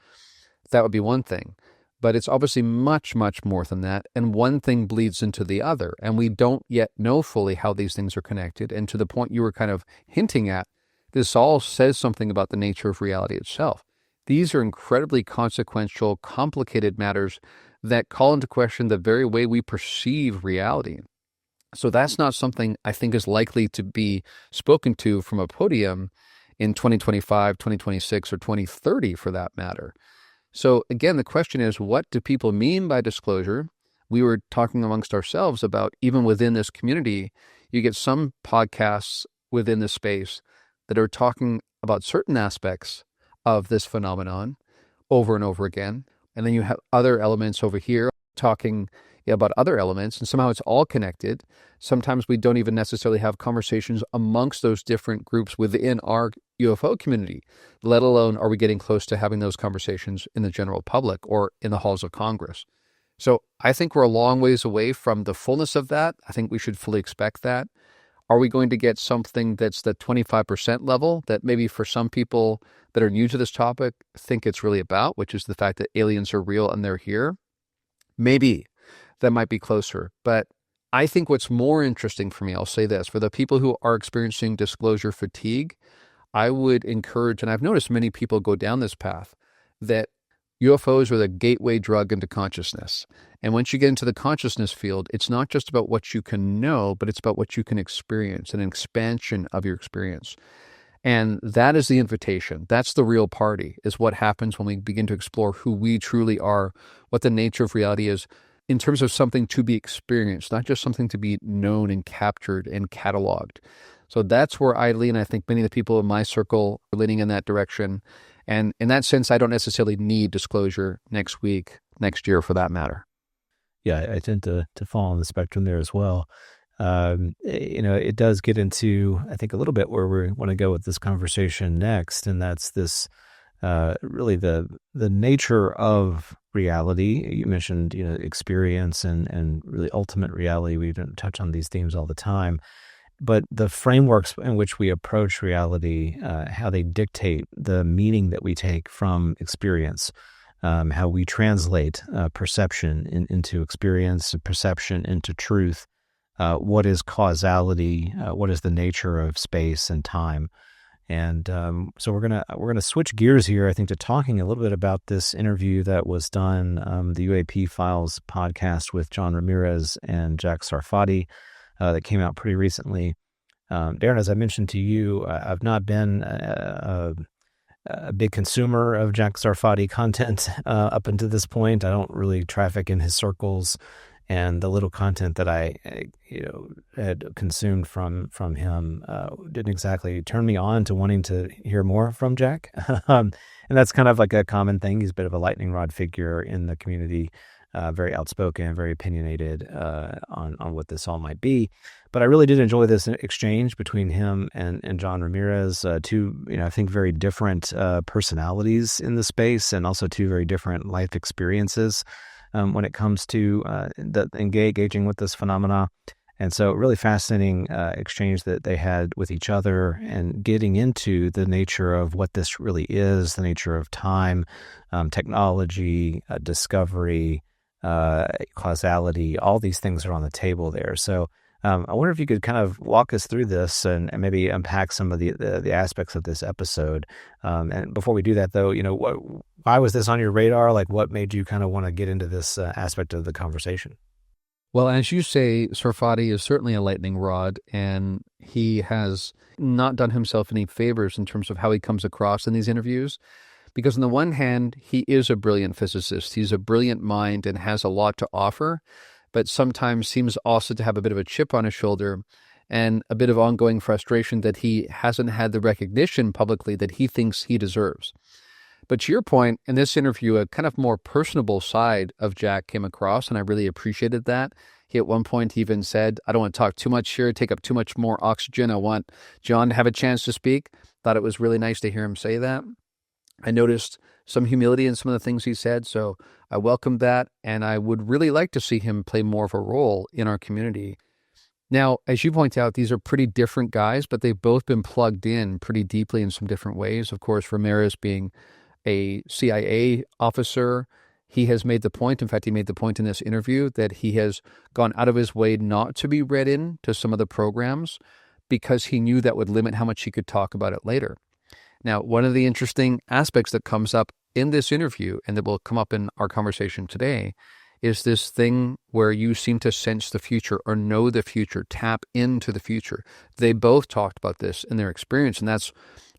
that would be one thing. But it's obviously much, much more than that. And one thing bleeds into the other. And we don't yet know fully how these things are connected. And to the point you were kind of hinting at, this all says something about the nature of reality itself. These are incredibly consequential, complicated matters that call into question the very way we perceive reality. So that's not something I think is likely to be spoken to from a podium in 2025, 2026, or 2030 for that matter. So again, the question is, what do people mean by disclosure? We were talking amongst ourselves about, even within this community, you get some podcasts within the space that are talking about certain aspects of this phenomenon over and over again. And then you have other elements over here talking about other elements, and somehow it's all connected. Sometimes we don't even necessarily have conversations amongst those different groups within our UFO community, let alone are we getting close to having those conversations in the general public or in the halls of Congress. So I think we're a long ways away from the fullness of that. I think we should fully expect that. Are we going to get something that's the 25% level that maybe for some people that are new to this topic think it's really about, which is the fact that aliens are real and they're here? Maybe that might be closer. But I think what's more interesting for me, I'll say this, for the people who are experiencing disclosure fatigue, I would encourage, and I've noticed many people go down this path, that UFOs are the gateway drug into consciousness. And once you get into the consciousness field, it's not just about what you can know, but it's about what you can experience, an expansion of your experience. And that is the invitation. That's the real party, is what happens when we begin to explore who we truly are, what the nature of reality is, in terms of something to be experienced, not just something to be known and captured and cataloged. So that's where I lean. I think many of the people in my circle are leaning in that direction. And in that sense, I don't necessarily need disclosure next week, next year for that matter. Yeah, I tend to fall on the spectrum there as well. It does get into, I think, a little bit where we want to go with this conversation next, and that's this really the nature of reality. You mentioned, experience and really ultimate reality. We don't touch on these themes all the time, but the frameworks in which we approach reality, how they dictate the meaning that we take from experience, how we translate perception into experience, perception into truth. What is causality? What is the nature of space and time? And so we're gonna switch gears here, I think, to talking a little bit about this interview that was done, the UAP Files podcast with John Ramirez and Jack Sarfati, that came out pretty recently. Darren, as I mentioned to you, I've not been a big consumer of Jack Sarfati content up until this point. I don't really traffic in his circles, and the little content that I had consumed from him didn't exactly turn me on to wanting to hear more from Jack. And that's kind of like a common thing. He's a bit of a lightning rod figure in the community, very outspoken, very opinionated on what this all might be. But I really did enjoy this exchange between him and John Ramirez, two, I think, very different personalities in the space, and also two very different life experiences when it comes to engaging with this phenomena. And so really fascinating exchange that they had with each other, and getting into the nature of what this really is, the nature of time, technology, discovery, causality. All these things are on the table there. So I wonder if you could kind of walk us through this and maybe unpack some of the aspects of this episode. And before we do that, though, why was this on your radar? Like, what made you kind of want to get into this aspect of the conversation? Well, as you say, Sarfati is certainly a lightning rod, and he has not done himself any favors in terms of how he comes across in these interviews. Because on the one hand, he is a brilliant physicist. He's a brilliant mind and has a lot to offer, but sometimes seems also to have a bit of a chip on his shoulder and a bit of ongoing frustration that he hasn't had the recognition publicly that he thinks he deserves. But to your point, in this interview, a kind of more personable side of Jack came across, and I really appreciated that. He at one point even said, I don't want to talk too much here, take up too much more oxygen. I want John to have a chance to speak. Thought it was really nice to hear him say that. I noticed some humility in some of the things he said, so I welcomed that, and I would really like to see him play more of a role in our community. Now, as you point out, these are pretty different guys, but they've both been plugged in pretty deeply in some different ways. Of course, Ramirez being a CIA officer, he has made the point, in fact, he made the point in this interview, that he has gone out of his way not to be read in to some of the programs because he knew that would limit how much he could talk about it later. Now, one of the interesting aspects that comes up in this interview, and that will come up in our conversation today, is this thing where you seem to sense the future or know the future, tap into the future. They both talked about this in their experience, and that's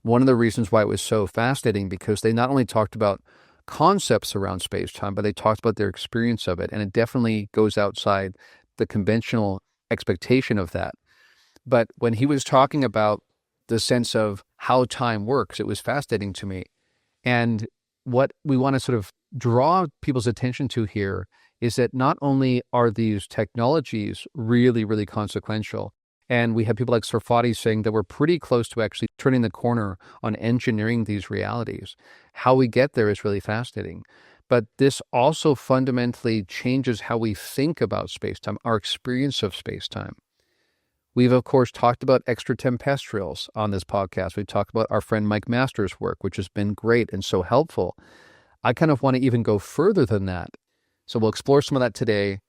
one of the reasons why it was so fascinating, because they not only talked about concepts around space-time, but they talked about their experience of it, and it definitely goes outside the conventional expectation of that. But when he was talking about the sense of how time works, it was fascinating to me. And what we want to sort of draw people's attention to here is that not only are these technologies really, really consequential, and we have people like Sarfati saying that we're pretty close to actually turning the corner on engineering these realities. How we get there is really fascinating. But this also fundamentally changes how we think about space-time, our experience of space-time. We've, of course, talked about extraterrestrials on this podcast. We've talked about our friend Mike Masters' work, which has been great and so helpful. I kind of want to even go further than that. So we'll explore some of that today.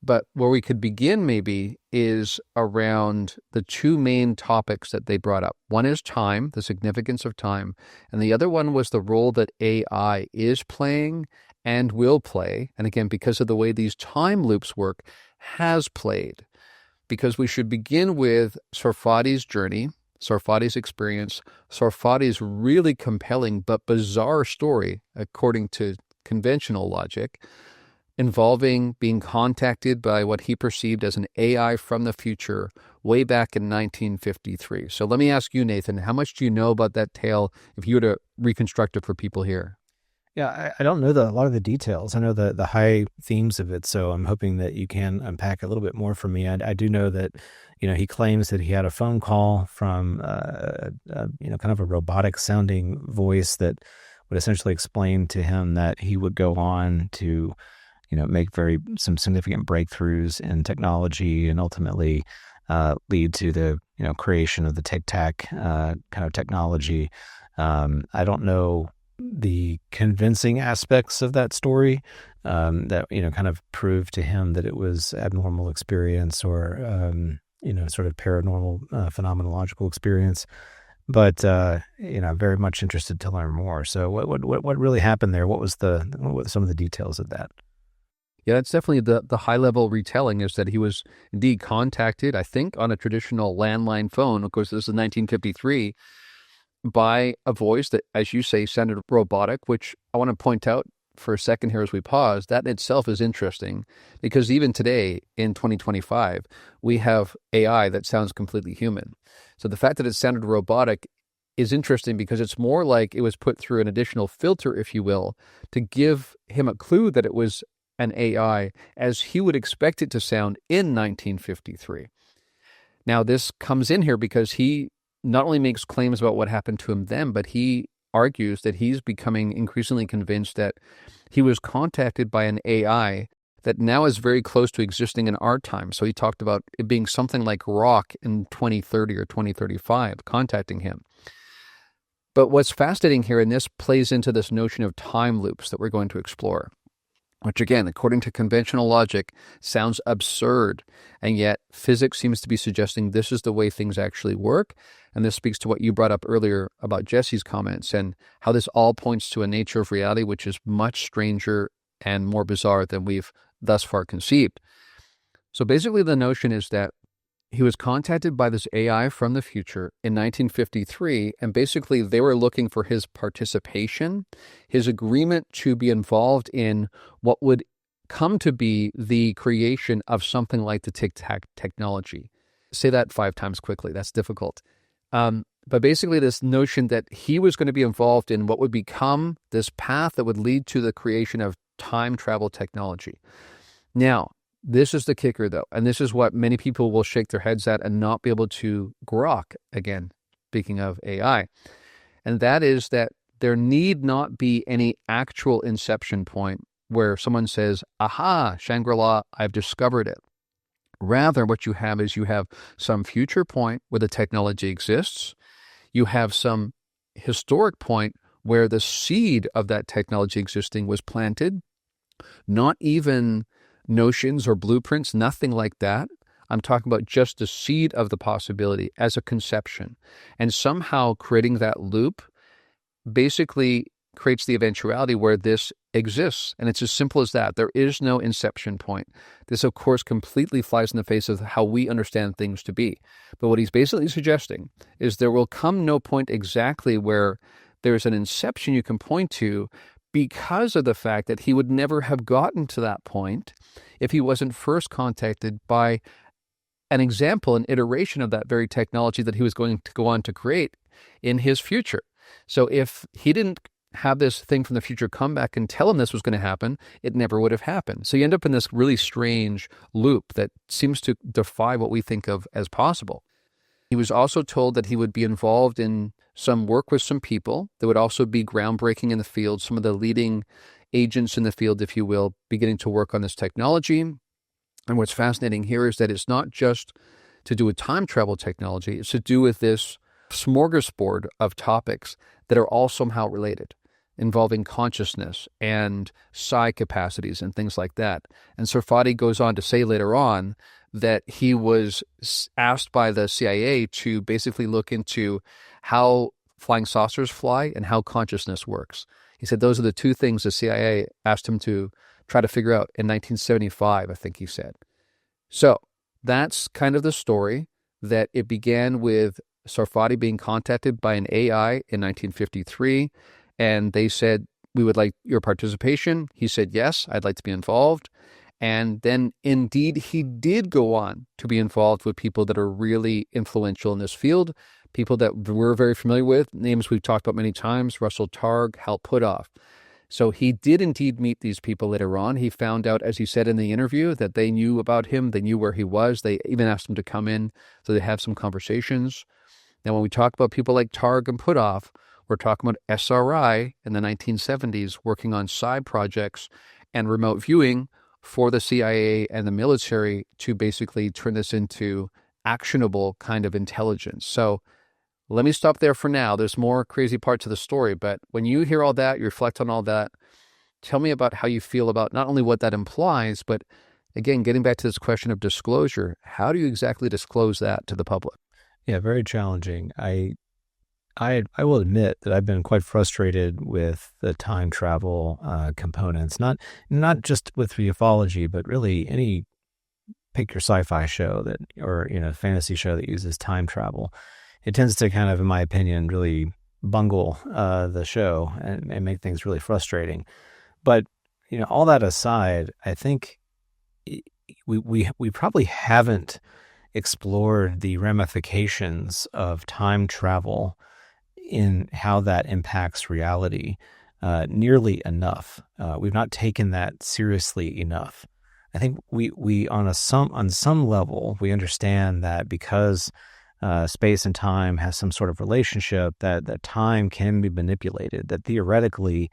But where we could begin maybe is around the two main topics that they brought up. One is time, the significance of time. And the other one was the role that AI is playing and will play. And again, because of the way these time loops work, has played. Because we should begin with Sarfati's journey, Sarfati's experience, Sarfati's really compelling but bizarre story, according to conventional logic, involving being contacted by what he perceived as an AI from the future way back in 1953. So let me ask you, Nathan, how much do you know about that tale if you were to reconstruct it for people here? Yeah, I don't know a lot of the details. I know the high themes of it, so I'm hoping that you can unpack a little bit more for me. I do know that, he claims that he had a phone call from, kind of a robotic sounding voice that would essentially explain to him that he would go on to, make some significant breakthroughs in technology and ultimately lead to the, creation of the Tic Tac kind of technology. I don't know the convincing aspects of that story that, kind of proved to him that it was abnormal experience or, sort of paranormal phenomenological experience. But, I'm very much interested to learn more. So what really happened there? What were some of the details of that? Yeah, that's definitely the high-level retelling, is that he was indeed contacted, I think, on a traditional landline phone. Of course, this is 1953, by a voice that, as you say, sounded robotic, which I want to point out for a second here as we pause. That in itself is interesting, because even today, in 2025, we have AI that sounds completely human. So the fact that it sounded robotic is interesting because it's more like it was put through an additional filter, if you will, to give him a clue that it was an AI as he would expect it to sound in 1953. Now, this comes in here because he not only makes claims about what happened to him then, but he argues that he's becoming increasingly convinced that he was contacted by an AI that now is very close to existing in our time. So he talked about it being something like rock in 2030 or 2035 contacting him. But what's fascinating here, and this plays into this notion of time loops that we're going to explore, which again, according to conventional logic, sounds absurd. And yet physics seems to be suggesting this is the way things actually work. And this speaks to what you brought up earlier about Jesse's comments and how this all points to a nature of reality which is much stranger and more bizarre than we've thus far conceived. So basically the notion is that he was contacted by this AI from the future in 1953, and basically they were looking for his participation, his agreement to be involved in what would come to be the creation of something like the Tic Tac technology. Say that 5 times quickly. That's difficult. But basically this notion that he was going to be involved in what would become this path that would lead to the creation of time travel technology. Now, this is the kicker, though, and this is what many people will shake their heads at and not be able to grok, again, speaking of AI, and that is that there need not be any actual inception point where someone says, aha, Shangri-La, I've discovered it. Rather, what you have is you have some future point where the technology exists. You have some historic point where the seed of that technology existing was planted, not even notions or blueprints, nothing like that. I'm talking about just the seed of the possibility as a conception. And somehow creating that loop basically creates the eventuality where this exists. And it's as simple as that. There is no inception point. This, of course, completely flies in the face of how we understand things to be. But what he's basically suggesting is there will come no point exactly where there's an inception you can point to, because of the fact that he would never have gotten to that point if he wasn't first contacted by an example, an iteration of that very technology that he was going to go on to create in his future. So if he didn't have this thing from the future come back and tell him this was going to happen, it never would have happened. So you end up in this really strange loop that seems to defy what we think of as possible. He was also told that he would be involved in some work with some people that would also be groundbreaking in the field, some of the leading agents in the field, if you will, beginning to work on this technology. And what's fascinating here is that it's not just to do with time travel technology, it's to do with this smorgasbord of topics that are all somehow related, involving consciousness and psi capacities and things like that. And Sarfati goes on to say later on that he was asked by the CIA to basically look into how flying saucers fly and how consciousness works. He said those are the 2 things the CIA asked him to try to figure out in 1975, I think he said. So that's kind of the story, that it began with Sarfati being contacted by an AI in 1953, and they said, we would like your participation. He said, yes, I'd like to be involved. And then indeed, he did go on to be involved with people that are really influential in this field, people that we're very familiar with, names we've talked about many times, Russell Targ, Hal Puthoff. So he did indeed meet these people later on. He found out, as he said in the interview, that they knew about him. They knew where he was. They even asked him to come in so they have some conversations. Now, when we talk about people like Targ and Puthoff, We're talking about SRI in the 1970s working on side projects and remote viewing for the CIA and the military to basically turn this into actionable kind of intelligence. So let me stop there for now. There's more crazy parts of the story, but when you hear all that, you reflect on all that, tell me about how you feel about not only what that implies, but again, getting back to this question of disclosure, how do you exactly disclose that to the public? Yeah, very challenging. I will admit that I've been quite frustrated with the time travel components, not just with ufology, but really any pick your sci-fi show that, or fantasy show that uses time travel. It tends to kind of, in my opinion, really bungle the show and make things really frustrating. But all that aside, I think we probably haven't explored the ramifications of time travel in how that impacts reality nearly enough. We've not taken that seriously enough. I think we on some level we understand that because space and time has some sort of relationship, that time can be manipulated, that theoretically,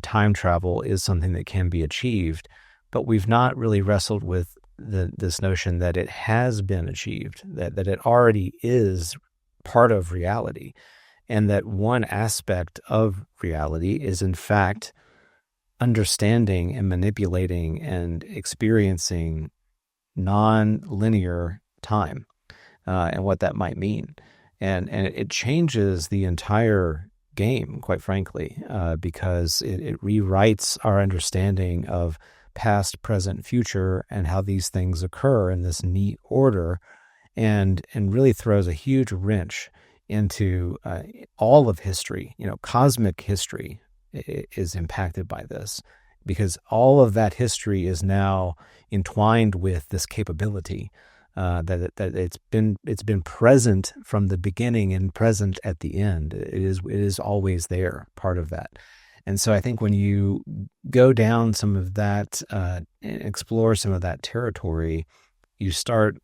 time travel is something that can be achieved, but we've not really wrestled with this notion that it has been achieved, that it already is part of reality, and that one aspect of reality is in fact understanding and manipulating and experiencing non-linear time and what that might mean. And it changes the entire game, quite frankly, because it rewrites our understanding of past, present, future, and how these things occur in this neat order, and really throws a huge wrench into all of history. Cosmic history is impacted by this, because all of that history is now entwined with this capability that it's been present from the beginning and present at the end. It is always there, part of that. And so I think when you go down some of that, and explore some of that territory, you start,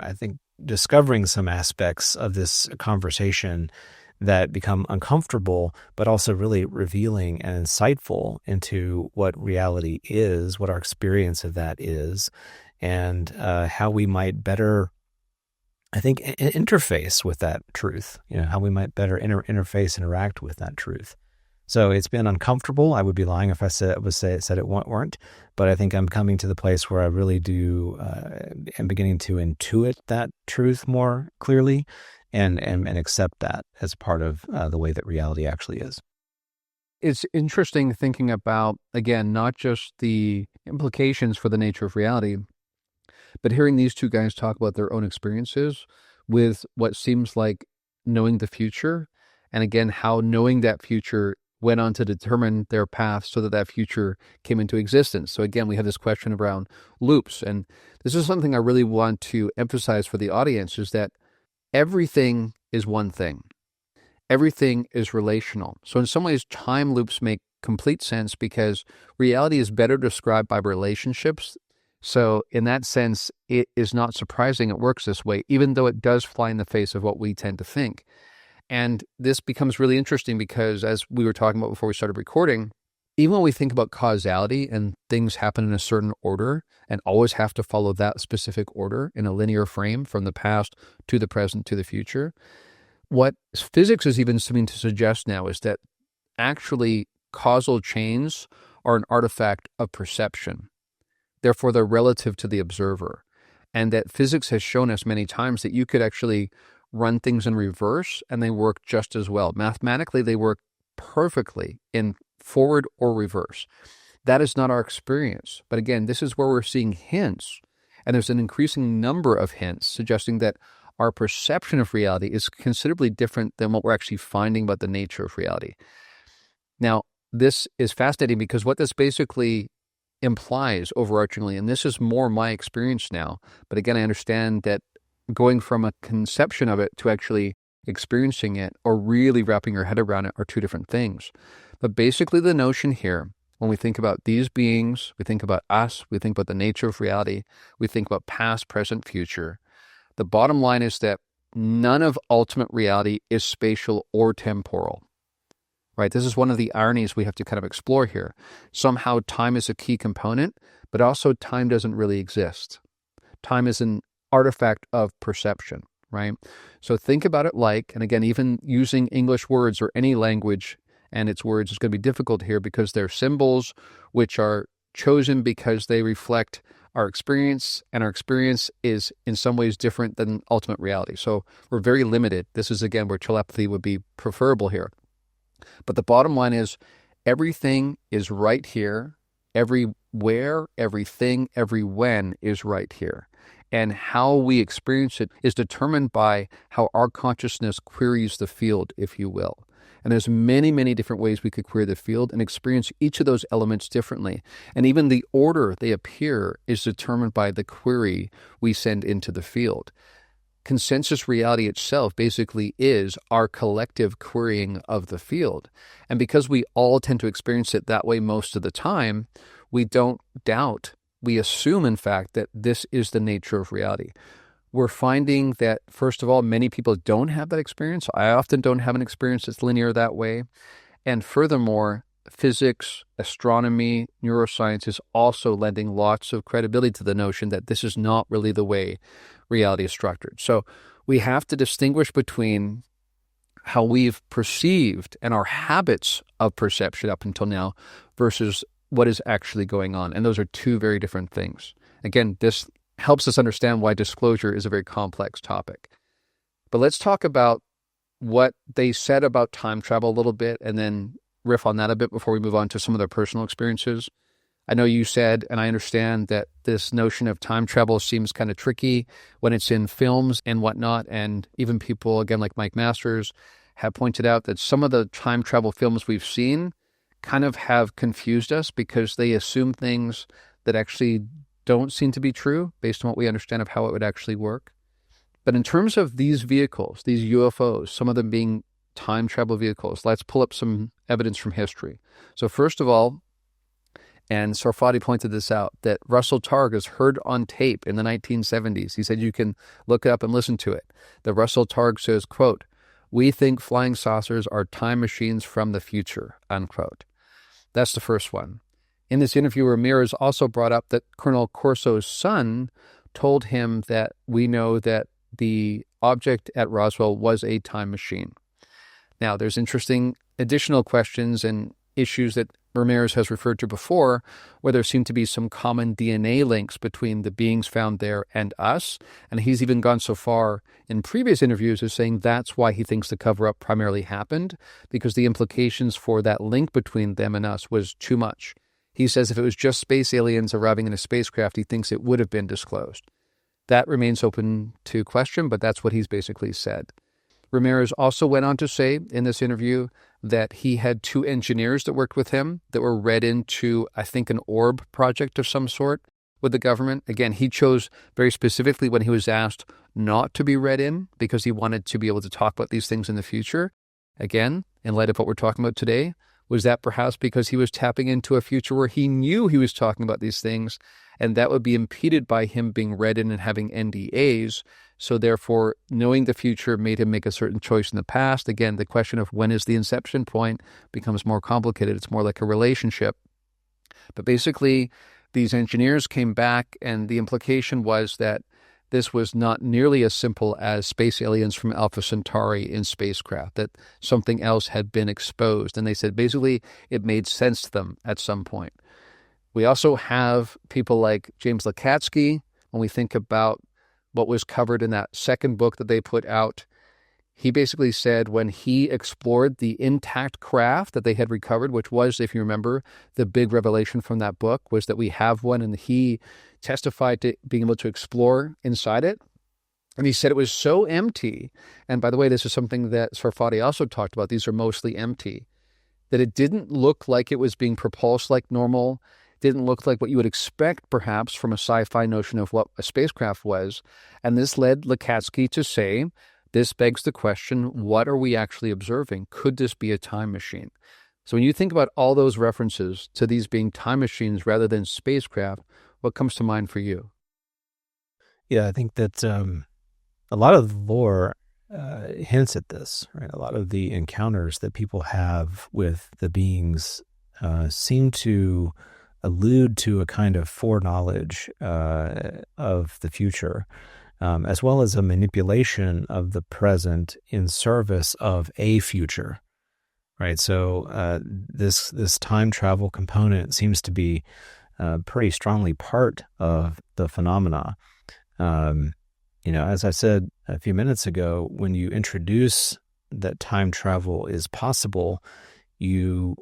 I think, discovering some aspects of this conversation that become uncomfortable, but also really revealing and insightful into what reality is, what our experience of that is, and how we might better, I think, interface with that truth, how we might better interact with that truth. So it's been uncomfortable. I would be lying if I said it weren't, but I think I'm coming to the place where I really do am beginning to intuit that truth more clearly, and accept that as part of the way that reality actually is. It's interesting thinking about, again, not just the implications for the nature of reality, but hearing these two guys talk about their own experiences with what seems like knowing the future, and again, how knowing that future went on to determine their path so that that future came into existence. So again, we have this question around loops, and this is something I really want to emphasize for the audience, is that everything is one thing. Everything is relational. So in some ways, time loops make complete sense because reality is better described by relationships. So in that sense, it is not surprising it works this way, even though it does fly in the face of what we tend to think. And this becomes really interesting because, as we were talking about before we started recording, even when we think about causality and things happen in a certain order and always have to follow that specific order in a linear frame from the past to the present to the future, what physics is even seeming to suggest now is that actually causal chains are an artifact of perception. Therefore, they're relative to the observer. And that physics has shown us many times that you could actually run things in reverse and they work just as well. Mathematically, they work perfectly in forward or reverse. That is not our experience. But again, this is where we're seeing hints, and there's an increasing number of hints suggesting that our perception of reality is considerably different than what we're actually finding about the nature of reality. Now, this is fascinating because what this basically implies overarchingly, and this is more my experience now, but again, I understand that going from a conception of it to actually experiencing it or really wrapping your head around it are two different things. But basically the notion here, when we think about these beings, we think about us, we think about the nature of reality, we think about past, present, future. The bottom line is that none of ultimate reality is spatial or temporal. right? This is one of the ironies we have to kind of explore here. Somehow time is a key component, but also time doesn't really exist. Time is an artifact of perception, right? So think about it like, and again, even using English words or any language and its words is going to be difficult here because they're symbols which are chosen because they reflect our experience, and our experience is in some ways different than ultimate reality. So we're very limited. This is, again, where telepathy would be preferable here. But the bottom line is everything is right here. Everywhere, everything, every when is right here. And how we experience it is determined by how our consciousness queries the field, if you will. And there's many, many different ways we could query the field and experience each of those elements differently. And even the order they appear is determined by the query we send into the field. Consensus reality itself basically is our collective querying of the field. And because we all tend to experience it that way most of the time, we don't doubt. We assume, in fact, that this is the nature of reality. We're finding that, first of all, many people don't have that experience. I often don't have an experience that's linear that way. And furthermore, physics, astronomy, neuroscience is also lending lots of credibility to the notion that this is not really the way reality is structured. So we have to distinguish between how we've perceived and our habits of perception up until now versus what is actually going on. And those are two very different things. Again, this helps us understand why disclosure is a very complex topic. But let's talk about what they said about time travel a little bit and then riff on that a bit before we move on to some of their personal experiences. I know you said, and I understand, that this notion of time travel seems kind of tricky when it's in films and whatnot. And even people, again, like Mike Masters, have pointed out that some of the time travel films we've seen kind of have confused us because they assume things that actually don't seem to be true based on what we understand of how it would actually work. But in terms of these vehicles, these UFOs, some of them being time travel vehicles, let's pull up some evidence from history. So first of all, and Sarfati pointed this out, that Russell Targ is heard on tape in the 1970s. He said you can look it up and listen to it. That Russell Targ says, quote, "We think flying saucers are time machines from the future," unquote. That's the first one. In this interview, Ramirez also brought up that Colonel Corso's son told him that we know that the object at Roswell was a time machine. Now, there's interesting additional questions and issues that Ramirez has referred to before, where there seem to be some common DNA links between the beings found there and us. And he's even gone so far in previous interviews as saying that's why he thinks the cover-up primarily happened, because the implications for that link between them and us was too much. He says if it was just space aliens arriving in a spacecraft, he thinks it would have been disclosed. That remains open to question, but that's what he's basically said. Ramirez also went on to say in this interview that he had two engineers that worked with him that were read into, I think, an orb project of some sort with the government. Again, he chose very specifically when he was asked not to be read in because he wanted to be able to talk about these things in the future. Again, in light of what we're talking about today, was that perhaps because he was tapping into a future where he knew he was talking about these things, and that would be impeded by him being read in and having NDAs. So therefore, knowing the future made him make a certain choice in the past. Again, the question of when is the inception point becomes more complicated. It's more like a relationship. But basically, these engineers came back, and the implication was that this was not nearly as simple as space aliens from Alpha Centauri in spacecraft, that something else had been exposed. And they said basically it made sense to them at some point. We also have people like James Lukatsky. When we think about what was covered in that second book that they put out, he basically said when he explored the intact craft that they had recovered, which was, if you remember, the big revelation from that book was that we have one, and he testified to being able to explore inside it. And he said it was so empty, and by the way, this is something that Sarfati also talked about, these are mostly empty, that it didn't look like it was being propulsed like normal, didn't look like what you would expect perhaps from a sci-fi notion of what a spacecraft was. And this led Lukatsky to say, this begs the question, what are we actually observing? Could this be a time machine? So when you think about all those references to these being time machines rather than spacecraft, what comes to mind for you? Yeah, I think that a lot of the lore hints at this, right? A lot of the encounters that people have with the beings seem to allude to a kind of foreknowledge of the future, as well as a manipulation of the present in service of a future, right? So this time travel component seems to be pretty strongly part of the phenomena. As I said a few minutes ago, when you introduce that time travel is possible, you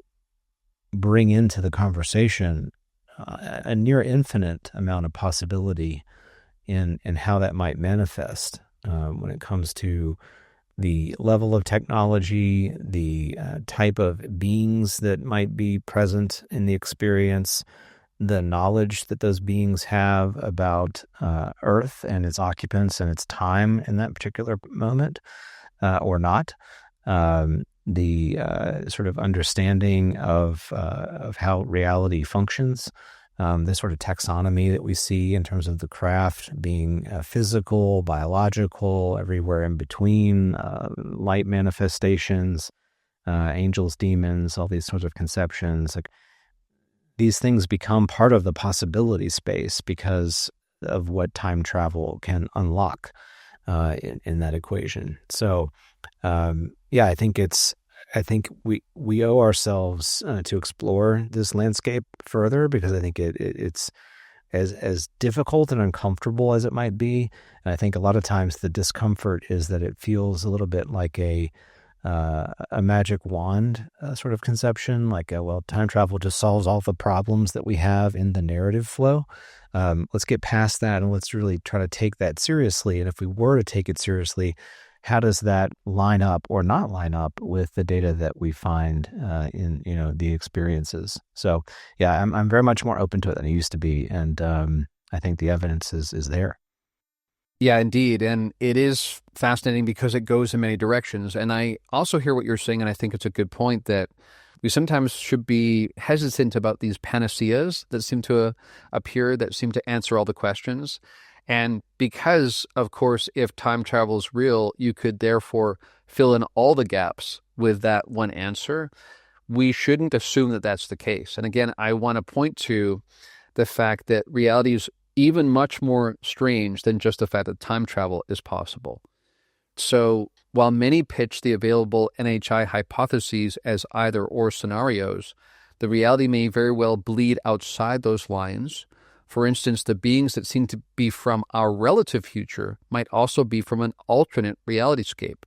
bring into the conversation a near infinite amount of possibility in how that might manifest when it comes to the level of technology, the type of beings that might be present in the experience, the knowledge that those beings have about Earth and its occupants and its time in that particular moment, or not. The sort of understanding of how reality functions, this sort of taxonomy that we see in terms of the craft being physical, biological, everywhere in between, light manifestations, angels, demons, all these sorts of conceptions. Like, these things become part of the possibility space because of what time travel can unlock in that equation. So, I think we owe ourselves to explore this landscape further, because I think it's as difficult and uncomfortable as it might be. And I think a lot of times the discomfort is that it feels a little bit like a magic wand sort of conception, like, time travel just solves all the problems that we have in the narrative flow. Let's get past that and let's really try to take that seriously. And if we were to take it seriously, how does that line up or not line up with the data that we find in the experiences? So I'm very much more open to it than I used to be, and I think the evidence is there. Yeah, indeed. And it is fascinating because it goes in many directions. And I also hear what you're saying, and I think it's a good point that we sometimes should be hesitant about these panaceas that seem to appear, that seem to answer all the questions. And because, of course, if time travel is real, you could therefore fill in all the gaps with that one answer. We shouldn't assume that that's the case. And again, I want to point to the fact that reality is even much more strange than just the fact that time travel is possible. So while many pitch the available NHI hypotheses as either or scenarios, the reality may very well bleed outside those lines. For instance, the beings that seem to be from our relative future might also be from an alternate realityscape.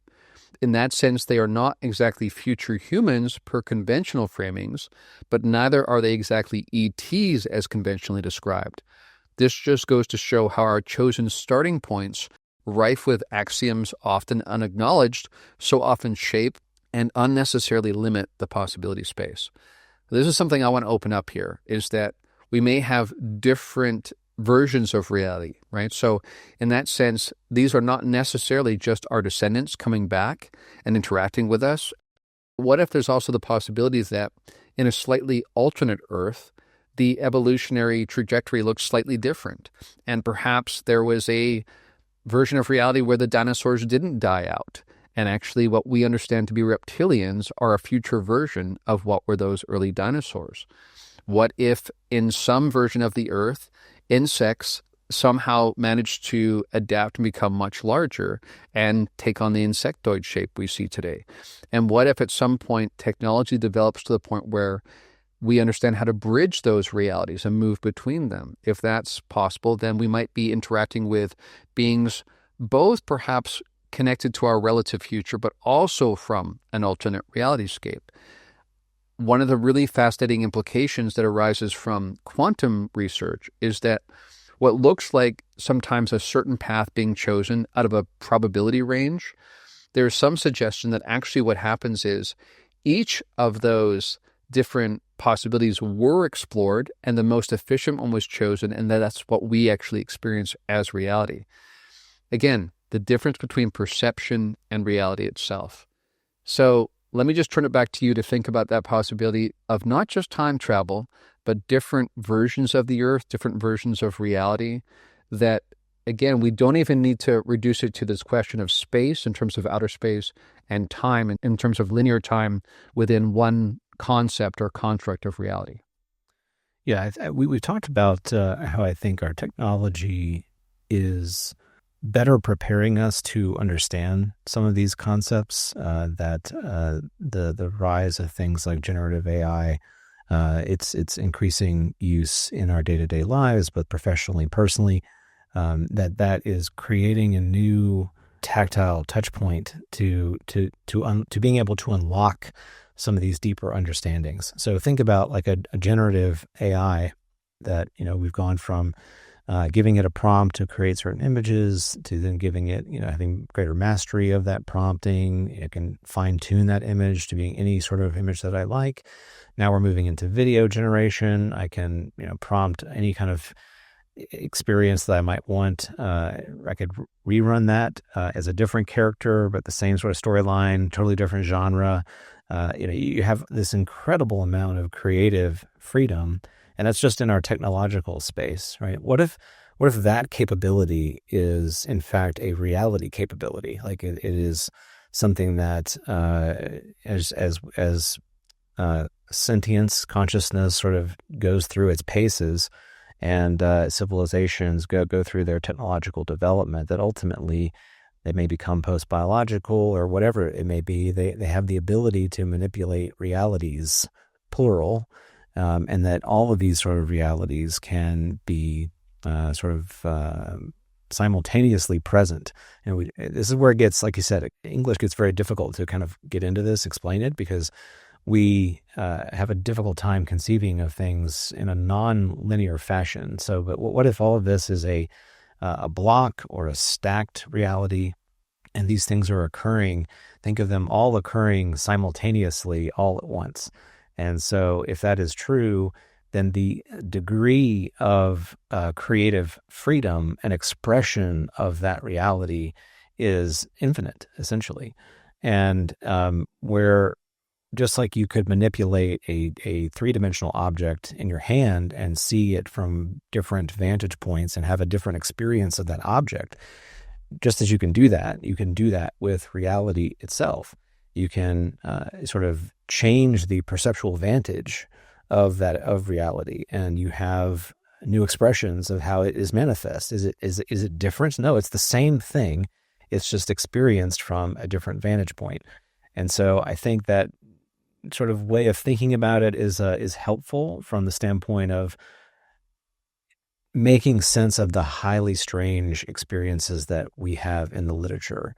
In that sense, they are not exactly future humans per conventional framings, but neither are they exactly ETs as conventionally described. This just goes to show how our chosen starting points, rife with axioms often unacknowledged, so often shape and unnecessarily limit the possibility space. This is something I want to open up here, is that we may have different versions of reality, right? So in that sense, these are not necessarily just our descendants coming back and interacting with us. What if there's also the possibility that in a slightly alternate Earth, the evolutionary trajectory looks slightly different, and perhaps there was a version of reality where the dinosaurs didn't die out, and actually what we understand to be reptilians are a future version of what were those early dinosaurs? What if in some version of the Earth, insects somehow managed to adapt and become much larger and take on the insectoid shape we see today? And what if at some point technology develops to the point where we understand how to bridge those realities and move between them? If that's possible, then we might be interacting with beings both perhaps connected to our relative future, but also from an alternate realityscape. One of the really fascinating implications that arises from quantum research is that what looks like sometimes a certain path being chosen out of a probability range, there's some suggestion that actually what happens is each of those different possibilities were explored and the most efficient one was chosen, and that's what we actually experience as reality. Again, the difference between perception and reality itself. So let me just turn it back to you to think about that possibility of not just time travel, but different versions of the Earth, different versions of reality that again, we don't even need to reduce it to this question of space in terms of outer space and time in terms of linear time within one concept or construct of reality. Yeah, we've talked about how I think our technology is better preparing us to understand some of these concepts, that the rise of things like generative AI, it's increasing use in our day-to-day lives, both professionally, personally, that is creating a new tactile touch point to being able to unlock some of these deeper understandings. So think about like a generative AI that, we've gone from giving it a prompt to create certain images to then giving it, having greater mastery of that prompting. It can fine tune that image to being any sort of image that I like. Now we're moving into video generation. I can, prompt any kind of experience that I might want. I could rerun that as a different character, but the same sort of storyline, totally different genre. You have this incredible amount of creative freedom, and that's just in our technological space, right? What if that capability is in fact a reality capability? Like it is something that as sentience, consciousness sort of goes through its paces, and civilizations go through their technological development, that ultimately they may become post-biological or whatever it may be. They have the ability to manipulate realities, plural, and that all of these sort of realities can be simultaneously present. And this is where it gets, like you said, English gets very difficult to kind of get into this, explain it, because we have a difficult time conceiving of things in a non-linear fashion. So, but what if all of this is a block or a stacked reality, and these things are occurring? Think of them all occurring simultaneously all at once. And so if that is true, then the degree of creative freedom and expression of that reality is infinite, essentially. And where just like you could manipulate a three-dimensional object in your hand and see it from different vantage points and have a different experience of that object, just as you can do that with reality itself. You can sort of change the perceptual vantage of reality, and you have new expressions of how it is manifest. Is it different? No, it's the same thing. It's just experienced from a different vantage point. And so I think that sort of way of thinking about it is helpful from the standpoint of making sense of the highly strange experiences that we have in the literature,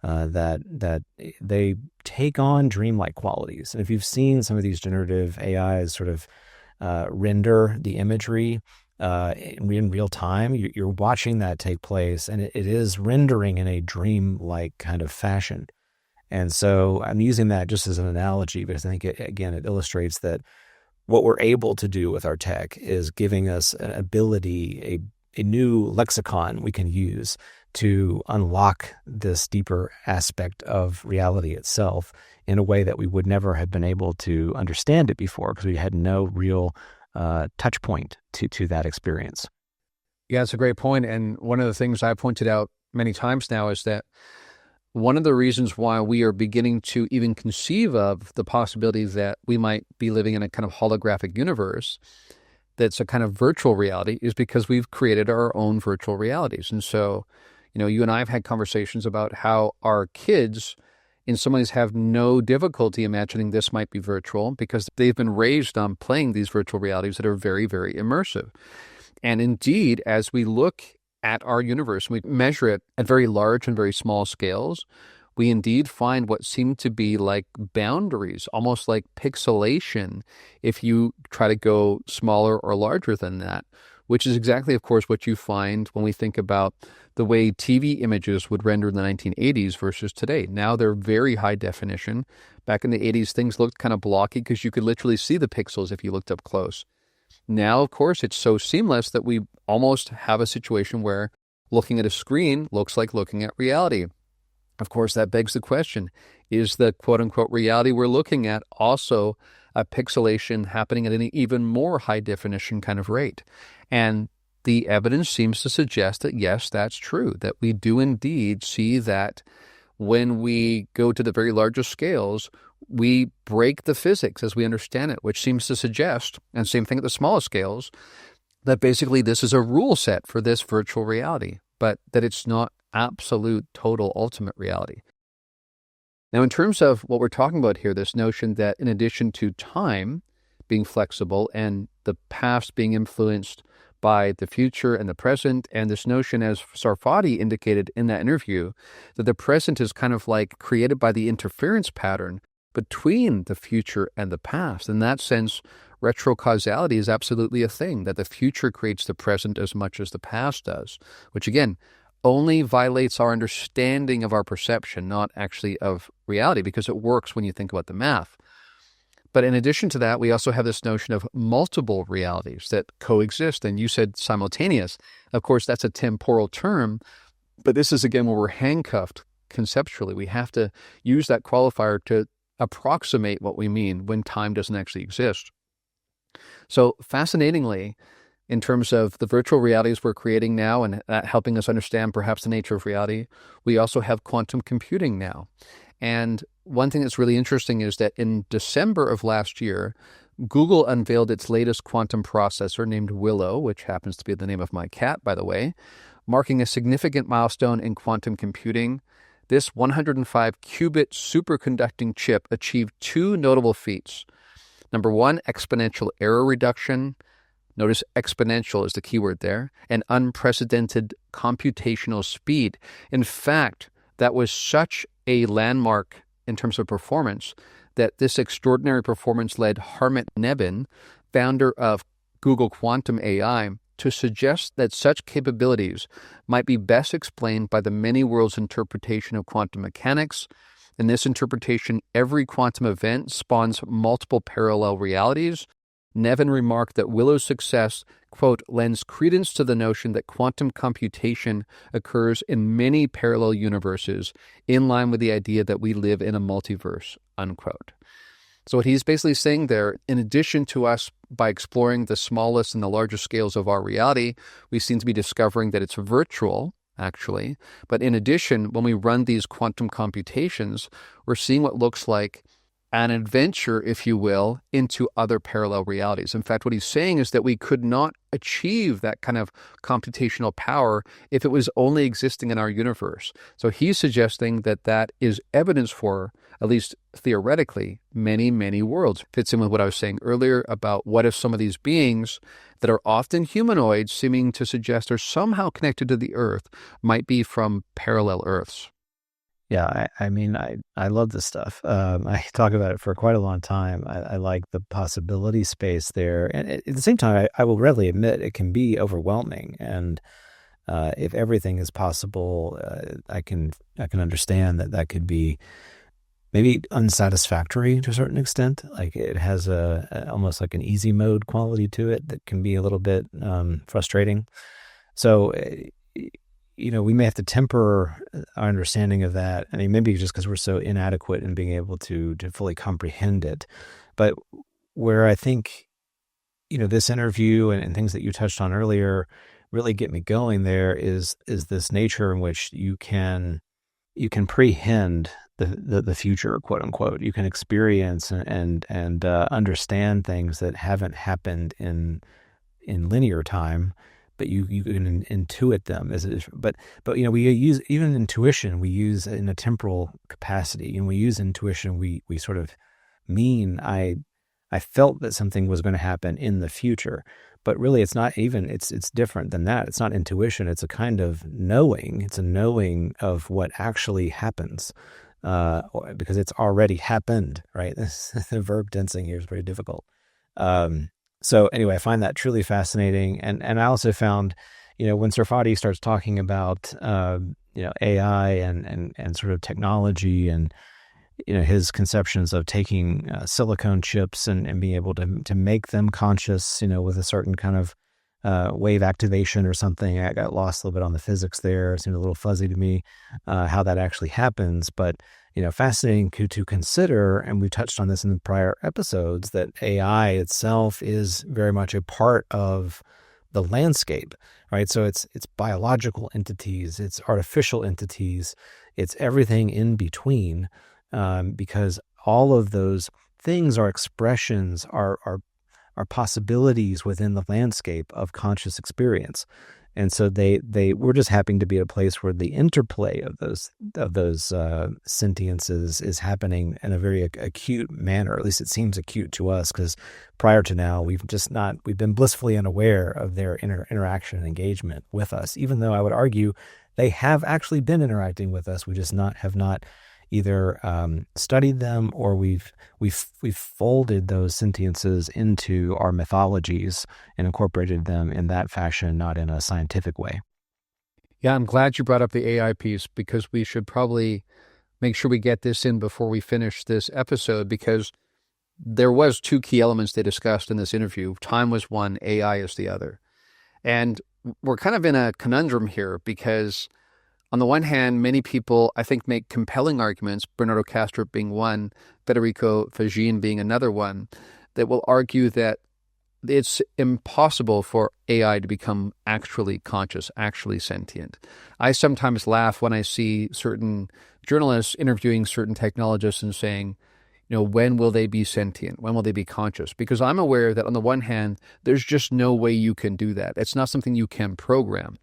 that they take on dreamlike qualities. And if you've seen some of these generative AIs sort of render the imagery in real time, you're watching that take place, and it is rendering in a dreamlike kind of fashion. And so I'm using that just as an analogy, because I think, it illustrates that what we're able to do with our tech is giving us an ability, a new lexicon we can use to unlock this deeper aspect of reality itself in a way that we would never have been able to understand it before, because we had no real touch point to that experience. Yeah, it's a great point. And one of the things I pointed out many times now is that one of the reasons why we are beginning to even conceive of the possibility that we might be living in a kind of holographic universe that's a kind of virtual reality is because we've created our own virtual realities. And so, you and I have had conversations about how our kids in some ways have no difficulty imagining this might be virtual, because they've been raised on playing these virtual realities that are very, very immersive. And indeed, as we look at our universe, we measure it at very large and very small scales, we indeed find what seem to be like boundaries, almost like pixelation, if you try to go smaller or larger than that, which is exactly, of course, what you find when we think about the way TV images would render in the 1980s versus today. Now they're very high definition. Back in the 80s, things looked kind of blocky because you could literally see the pixels if you looked up close. Now, of course, it's so seamless that we almost have a situation where looking at a screen looks like looking at reality. Of course, that begs the question, is the quote-unquote reality we're looking at also a pixelation happening at an even more high-definition kind of rate? And the evidence seems to suggest that, yes, that's true, that we do indeed see that when we go to the very largest scales, we break the physics as we understand it, which seems to suggest, and same thing at the smallest scales, that basically this is a rule set for this virtual reality, but that it's not absolute, total, ultimate reality. Now, in terms of what we're talking about here, this notion that in addition to time being flexible and the past being influenced by the future and the present, and this notion, as Sarfati indicated in that interview, that the present is kind of like created by the interference pattern between the future and the past. In that sense, retrocausality is absolutely a thing, that the future creates the present as much as the past does, which again, only violates our understanding of our perception, not actually of reality, because it works when you think about the math. But in addition to that, we also have this notion of multiple realities that coexist. And you said simultaneous. Of course, that's a temporal term, but this is, again, where we're handcuffed conceptually. We have to use that qualifier to approximate what we mean when time doesn't actually exist. So fascinatingly, in terms of the virtual realities we're creating now and that helping us understand perhaps the nature of reality, we also have quantum computing now. And one thing that's really interesting is that in December of last year, Google unveiled its latest quantum processor named Willow, which happens to be the name of my cat, by the way, marking a significant milestone in quantum computing. This 105-qubit superconducting chip achieved two notable feats. Number one, exponential error reduction. Notice exponential is the keyword there, and unprecedented computational speed. In fact, that was such a landmark in terms of performance that this extraordinary performance led Harmit Nebin, founder of Google Quantum AI, to suggest that such capabilities might be best explained by the many worlds interpretation of quantum mechanics. In this interpretation, every quantum event spawns multiple parallel realities. Nevin remarked that Willow's success, quote, lends credence to the notion that quantum computation occurs in many parallel universes, in line with the idea that we live in a multiverse, unquote. So what he's basically saying there, in addition to us, by exploring the smallest and the largest scales of our reality, we seem to be discovering that it's virtual, actually. But in addition, when we run these quantum computations, we're seeing what looks like an adventure, if you will, into other parallel realities. In fact, what he's saying is that we could not achieve that kind of computational power if it was only existing in our universe. So he's suggesting that that is evidence for, at least theoretically, many, many worlds. Fits in with what I was saying earlier about what if some of these beings that are often humanoids, seeming to suggest are somehow connected to the Earth, might be from parallel Earths. Yeah, I mean, I love this stuff. I talk about it for quite a long time. I like the possibility space there. And at the same time, I will readily admit it can be overwhelming. And if everything is possible, I can understand that could be maybe unsatisfactory to a certain extent. Like it has almost like an easy mode quality to it that can be a little bit frustrating. So we may have to temper our understanding of that. I mean, maybe just because we're so inadequate in being able to fully comprehend it. But where I think, this interview and things that you touched on earlier really get me going there is this nature in which you can prehend the future, quote unquote. You can experience and understand things that haven't happened in linear time, but you can intuit them but we use even intuition. We use in a temporal capacity, and we use intuition. We sort of mean I felt that something was going to happen in the future, but really it's not even. It's different than that. It's not intuition. It's a kind of knowing. It's a knowing of what actually happens, because it's already happened. Right? The verb tensing here is very difficult. So anyway, I find that truly fascinating. And I also found, when Sarfati starts talking about, AI and sort of technology and, his conceptions of taking silicone chips and being able to make them conscious, with a certain kind of wave activation or something. I got lost a little bit on the physics there. It seemed a little fuzzy to me how that actually happens. But fascinating to consider, and we touched on this in the prior episodes, that AI itself is very much a part of the landscape, right? So it's biological entities, it's artificial entities, it's everything in between, because all of those things are expressions, are possibilities within the landscape of conscious experience. And so we're just happening to be at a place where the interplay of those sentiences is happening in a very acute manner. At least it seems acute to us, because prior to now, we've been blissfully unaware of their interaction and engagement with us, even though I would argue they have actually been interacting with us. We just have not either studied them, or we've folded those sentiences into our mythologies and incorporated them in that fashion, not in a scientific way. Yeah, I'm glad you brought up the AI piece, because we should probably make sure we get this in before we finish this episode, because there was two key elements they discussed in this interview. Time was one, AI is the other. And we're kind of in a conundrum here, because on the one hand, many people, I think, make compelling arguments, Bernardo Kastrup being one, Federico Fagin being another one, that will argue that it's impossible for AI to become actually conscious, actually sentient. I sometimes laugh when I see certain journalists interviewing certain technologists and saying, when will they be sentient? When will they be conscious? Because I'm aware that on the one hand, there's just no way you can do that. It's not something you can program.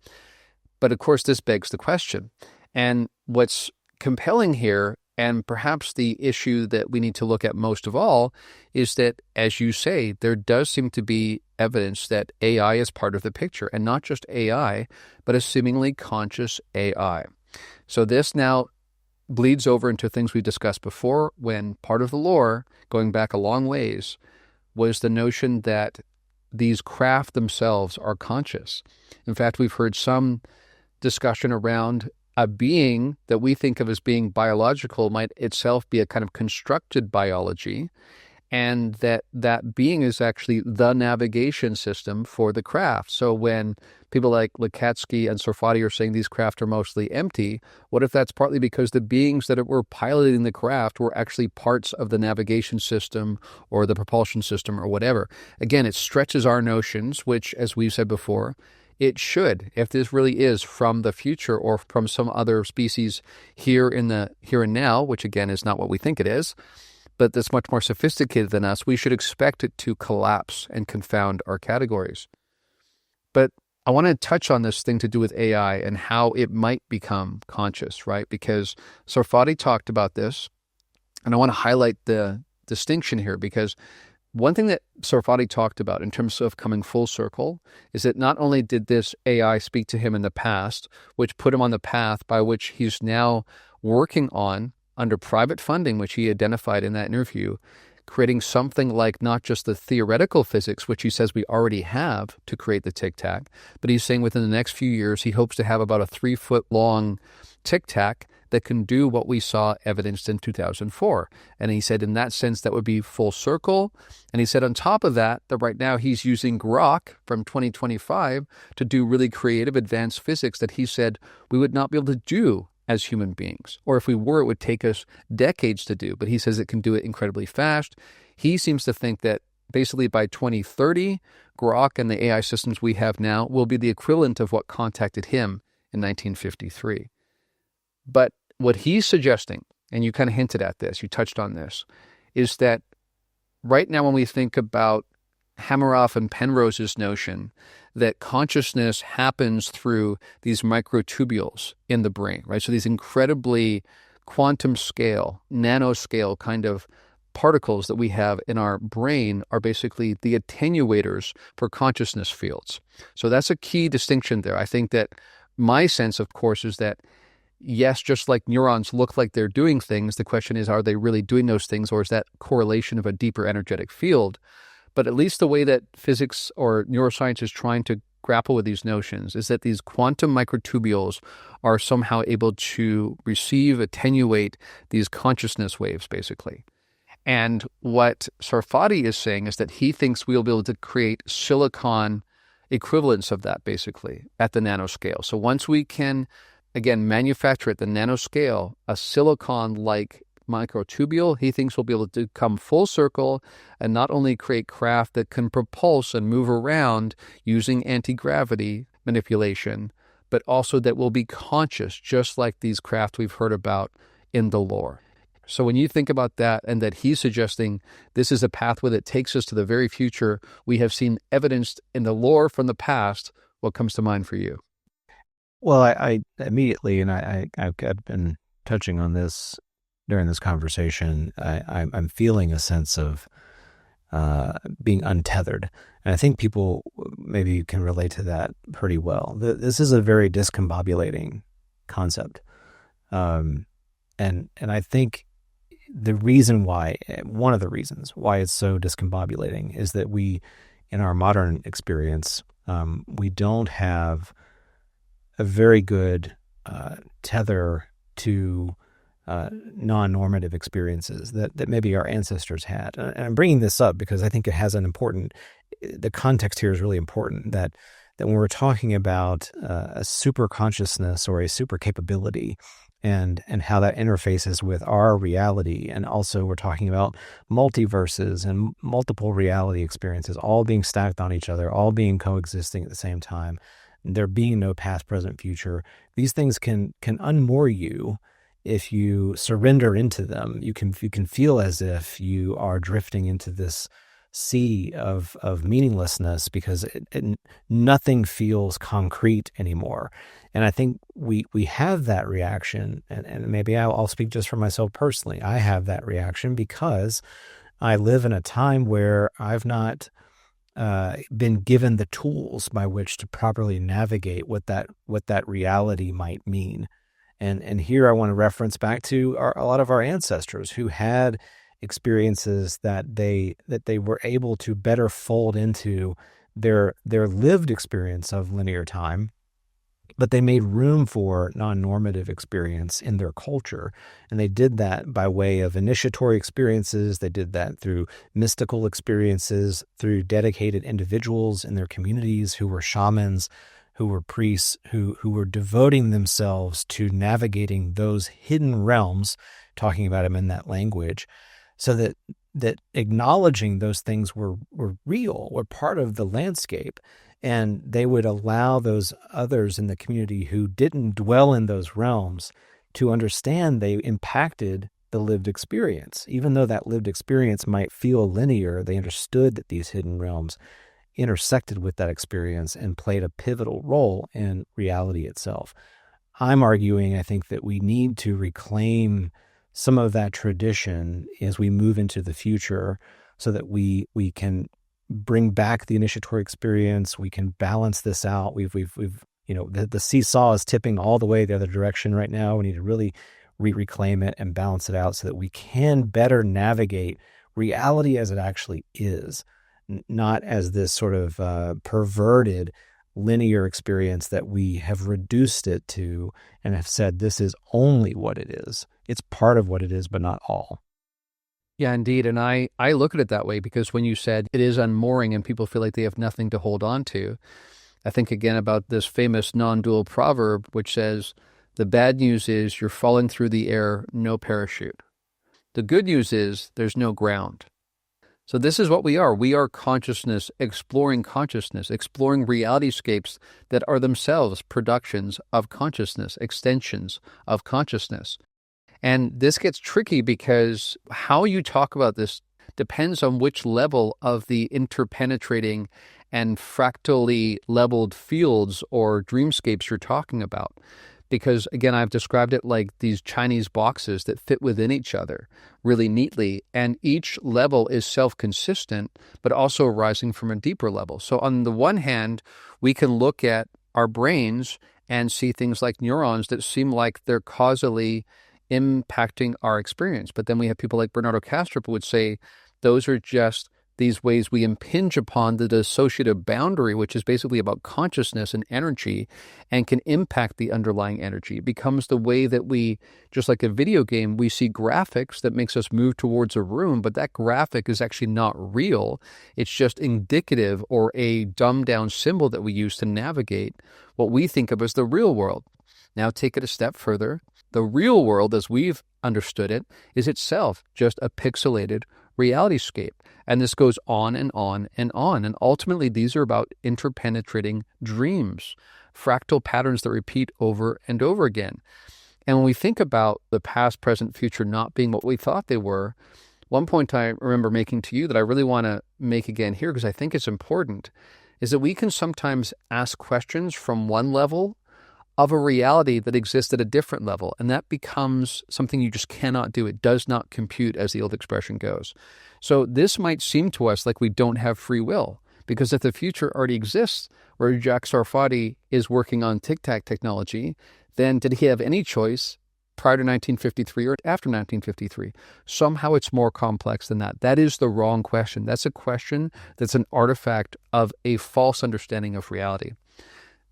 But of course, this begs the question. And what's compelling here, and perhaps the issue that we need to look at most of all, is that, as you say, there does seem to be evidence that AI is part of the picture, and not just AI, but a seemingly conscious AI. So this now bleeds over into things we discussed before, when part of the lore, going back a long ways, was the notion that these craft themselves are conscious. In fact, we've heard some discussion around a being that we think of as being biological might itself be a kind of constructed biology, and that being is actually the navigation system for the craft. So when people like Lukatsky and Sarfati are saying these craft are mostly empty, what if that's partly because the beings that were piloting the craft were actually parts of the navigation system or the propulsion system or whatever? Again, it stretches our notions, which, as we've said before, it should, if this really is from the future or from some other species here and now, which again is not what we think it is, but that's much more sophisticated than us, we should expect it to collapse and confound our categories. But I want to touch on this thing to do with AI and how it might become conscious, right? Because Sarfati talked about this, and I want to highlight the distinction here, because one thing that Sarfati talked about in terms of coming full circle is that not only did this AI speak to him in the past, which put him on the path by which he's now working on, under private funding, which he identified in that interview, creating something like not just the theoretical physics, which he says we already have to create the tic-tac, but he's saying within the next few years, he hopes to have about a 3-foot-long tic-tac that can do what we saw evidenced in 2004. And he said in that sense, that would be full circle. And he said on top of that right now he's using Grok from 2025 to do really creative advanced physics that he said we would not be able to do as human beings. Or if we were, it would take us decades to do. But he says it can do it incredibly fast. He seems to think that basically by 2030, Grok and the AI systems we have now will be the equivalent of what contacted him in 1953. But what he's suggesting, and you kind of hinted at this, you touched on this, is that right now when we think about Hameroff and Penrose's notion that consciousness happens through these microtubules in the brain, right? So these incredibly quantum scale, nanoscale kind of particles that we have in our brain are basically the attenuators for consciousness fields. So that's a key distinction there. I think that my sense, of course, is that yes, just like neurons look like they're doing things, the question is, are they really doing those things, or is that correlation of a deeper energetic field? But at least the way that physics or neuroscience is trying to grapple with these notions is that these quantum microtubules are somehow able to receive, attenuate these consciousness waves, basically. And what Sarfati is saying is that he thinks we'll be able to create silicon equivalents of that, basically, at the nanoscale. So once we can, again, manufacture at the nanoscale a silicon-like microtubule. He thinks we'll be able to come full circle and not only create craft that can propulse and move around using anti-gravity manipulation, but also that will be conscious, just like these craft we've heard about in the lore. So when you think about that, and that he's suggesting this is a pathway that takes us to the very future we have seen evidenced in the lore from the past, what comes to mind for you? Well, I immediately, and I've been touching on this during this conversation, I'm feeling a sense of being untethered. And I think people maybe can relate to that pretty well. This is a very discombobulating concept. And I think one of the reasons why it's so discombobulating is that we, in our modern experience, we don't have a very good tether to non-normative experiences that maybe our ancestors had. And I'm bringing this up because I think it has the context here is really important, that when we're talking about a super consciousness or a super capability and how that interfaces with our reality, and also we're talking about multiverses and multiple reality experiences all being stacked on each other, all being coexisting at the same time, there being no past, present, future. These things can unmoor you if you surrender into them. You can feel as if you are drifting into this sea of meaninglessness because nothing feels concrete anymore. And I think we have that reaction, and maybe I'll speak just for myself personally. I have that reaction because I live in a time where I've not been given the tools by which to properly navigate what that reality might mean. And here I want to reference back to a lot of our ancestors who had experiences that they were able to better fold into their lived experience of linear time, but they made room for non-normative experience in their culture. And they did that by way of initiatory experiences. They did that through mystical experiences, through dedicated individuals in their communities who were shamans, who were priests, who were devoting themselves to navigating those hidden realms, talking about them in that language, so that acknowledging those things were real, were part of the landscape. And they would allow those others in the community who didn't dwell in those realms to understand they impacted the lived experience. Even though that lived experience might feel linear, they understood that these hidden realms intersected with that experience and played a pivotal role in reality itself. I'm arguing, I think, that we need to reclaim some of that tradition as we move into the future so that we can bring back the initiatory experience. We can balance this out. We've the seesaw is tipping all the way the other direction right now. We need to really reclaim it and balance it out so that we can better navigate reality as it actually is, not as this sort of perverted linear experience that we have reduced it to and have said this is only what it is. It's part of what it is, but not all. Yeah, indeed. And I look at it that way because when you said it is unmooring and people feel like they have nothing to hold on to, I think again about this famous non-dual proverb, which says, the bad news is you're falling through the air, no parachute. The good news is there's no ground. So this is what we are. We are consciousness, exploring realityscapes that are themselves productions of consciousness, extensions of consciousness. And this gets tricky because how you talk about this depends on which level of the interpenetrating and fractally leveled fields or dreamscapes you're talking about. Because, again, I've described it like these Chinese boxes that fit within each other really neatly, and each level is self-consistent, but also arising from a deeper level. So on the one hand, we can look at our brains and see things like neurons that seem like they're causally impacting our experience. But then we have people like Bernardo Kastrup who would say those are just these ways we impinge upon the dissociative boundary, which is basically about consciousness and energy, and can impact the underlying energy. It becomes the way that we, just like a video game, we see graphics that makes us move towards a room, but that graphic is actually not real. It's just indicative or a dumbed down symbol that we use to navigate what we think of as the real world. Now take it a step further. The real world, as we've understood it, is itself just a pixelated realityscape. And this goes on and on and on. And ultimately, these are about interpenetrating dreams, fractal patterns that repeat over and over again. And when we think about the past, present, future not being what we thought they were, one point I remember making to you that I really want to make again here because I think it's important, is that we can sometimes ask questions from one level of a reality that exists at a different level. And that becomes something you just cannot do. It does not compute, as the old expression goes. So this might seem to us like we don't have free will, because if the future already exists, where Jacques Sarfati is working on tic-tac technology, then did he have any choice prior to 1953 or after 1953? Somehow it's more complex than that. That is the wrong question. That's a question that's an artifact of a false understanding of reality.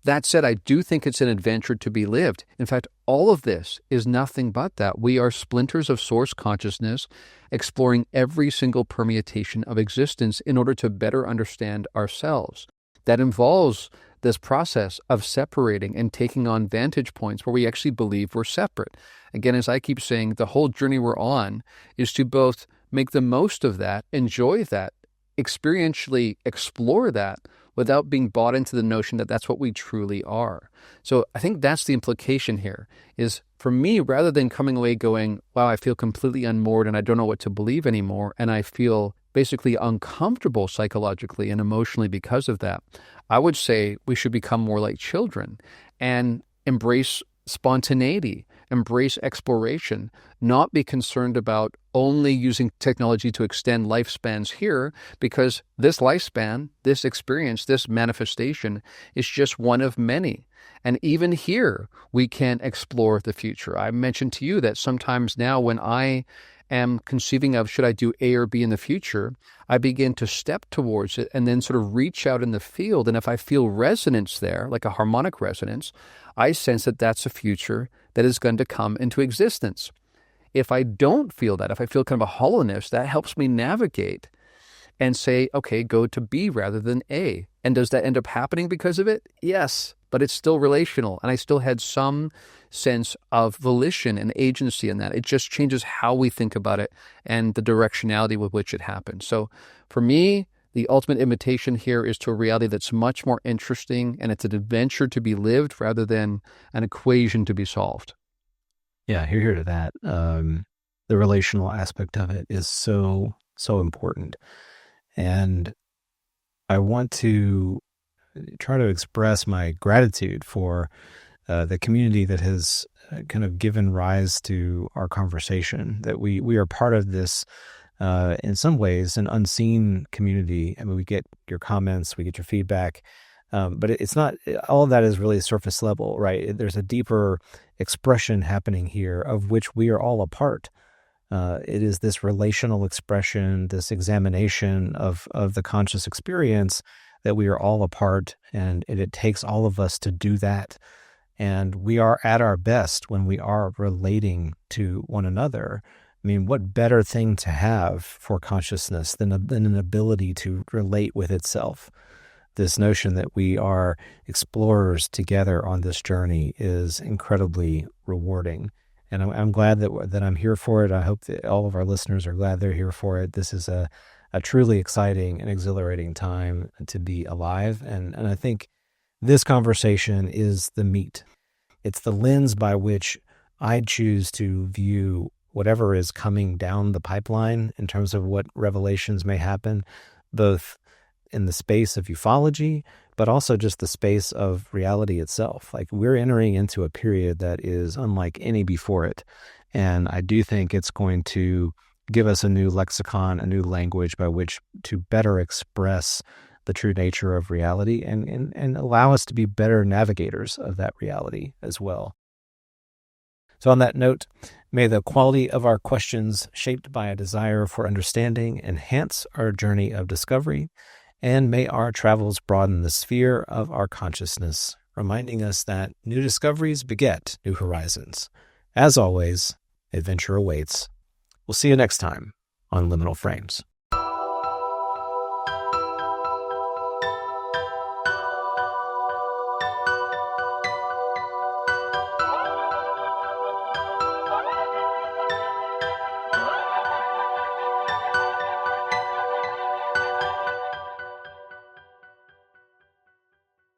That said, I do think it's an adventure to be lived. In fact, all of this is nothing but that. We are splinters of source consciousness, exploring every single permutation of existence in order to better understand ourselves. That involves this process of separating and taking on vantage points where we actually believe we're separate. Again, as I keep saying, the whole journey we're on is to both make the most of that, enjoy that, experientially explore that, without being bought into the notion that that's what we truly are. So I think that's the implication here, is for me, rather than coming away going, wow, I feel completely unmoored and I don't know what to believe anymore, and I feel basically uncomfortable psychologically and emotionally because of that, I would say we should become more like children and embrace spontaneity, embrace exploration, not be concerned about only using technology to extend lifespans here, because this lifespan, this experience, this manifestation is just one of many. And even here, we can explore the future. I mentioned to you that sometimes now when I am conceiving of should I do A or B in the future, I begin to step towards it and then sort of reach out in the field. And if I feel resonance there, like a harmonic resonance, I sense that that's a future that is going to come into existence. If I don't feel that, if I feel kind of a hollowness, that helps me navigate and say, okay, go to B rather than A. And does that end up happening because of it? Yes, but it's still relational. And I still had some sense of volition and agency in that. It just changes how we think about it and the directionality with which it happens. So for me, the ultimate invitation here is to a reality that's much more interesting, and it's an adventure to be lived rather than an equation to be solved. Yeah, here to that. The relational aspect of it is so important. And I want to try to express my gratitude for the community that has kind of given rise to our conversation, that we are part of this, in some ways, an unseen community. I mean, we get your comments, we get your feedback, but it's not, all of that is really surface level, right? There's a deeper expression happening here of which we are all a part. It is this relational expression, this examination of the conscious experience that we are all a part, and it takes all of us to do that. And we are at our best when we are relating to one another. I mean, what better thing to have for consciousness than an ability to relate with itself? This notion that we are explorers together on this journey is incredibly rewarding. And I'm glad that I'm here for it. I hope that all of our listeners are glad they're here for it. This is a truly exciting and exhilarating time to be alive. And I think this conversation is the meat. It's the lens by which I choose to view whatever is coming down the pipeline in terms of what revelations may happen, both in the space of ufology, but also just the space of reality itself. Like, we're entering into a period that is unlike any before it. And I do think it's going to give us a new lexicon, a new language by which to better express the true nature of reality and allow us to be better navigators of that reality as well. So on that note, may the quality of our questions, shaped by a desire for understanding, enhance our journey of discovery, and may our travels broaden the sphere of our consciousness, reminding us that new discoveries beget new horizons. As always, adventure awaits. We'll see you next time on Liminal Phrames.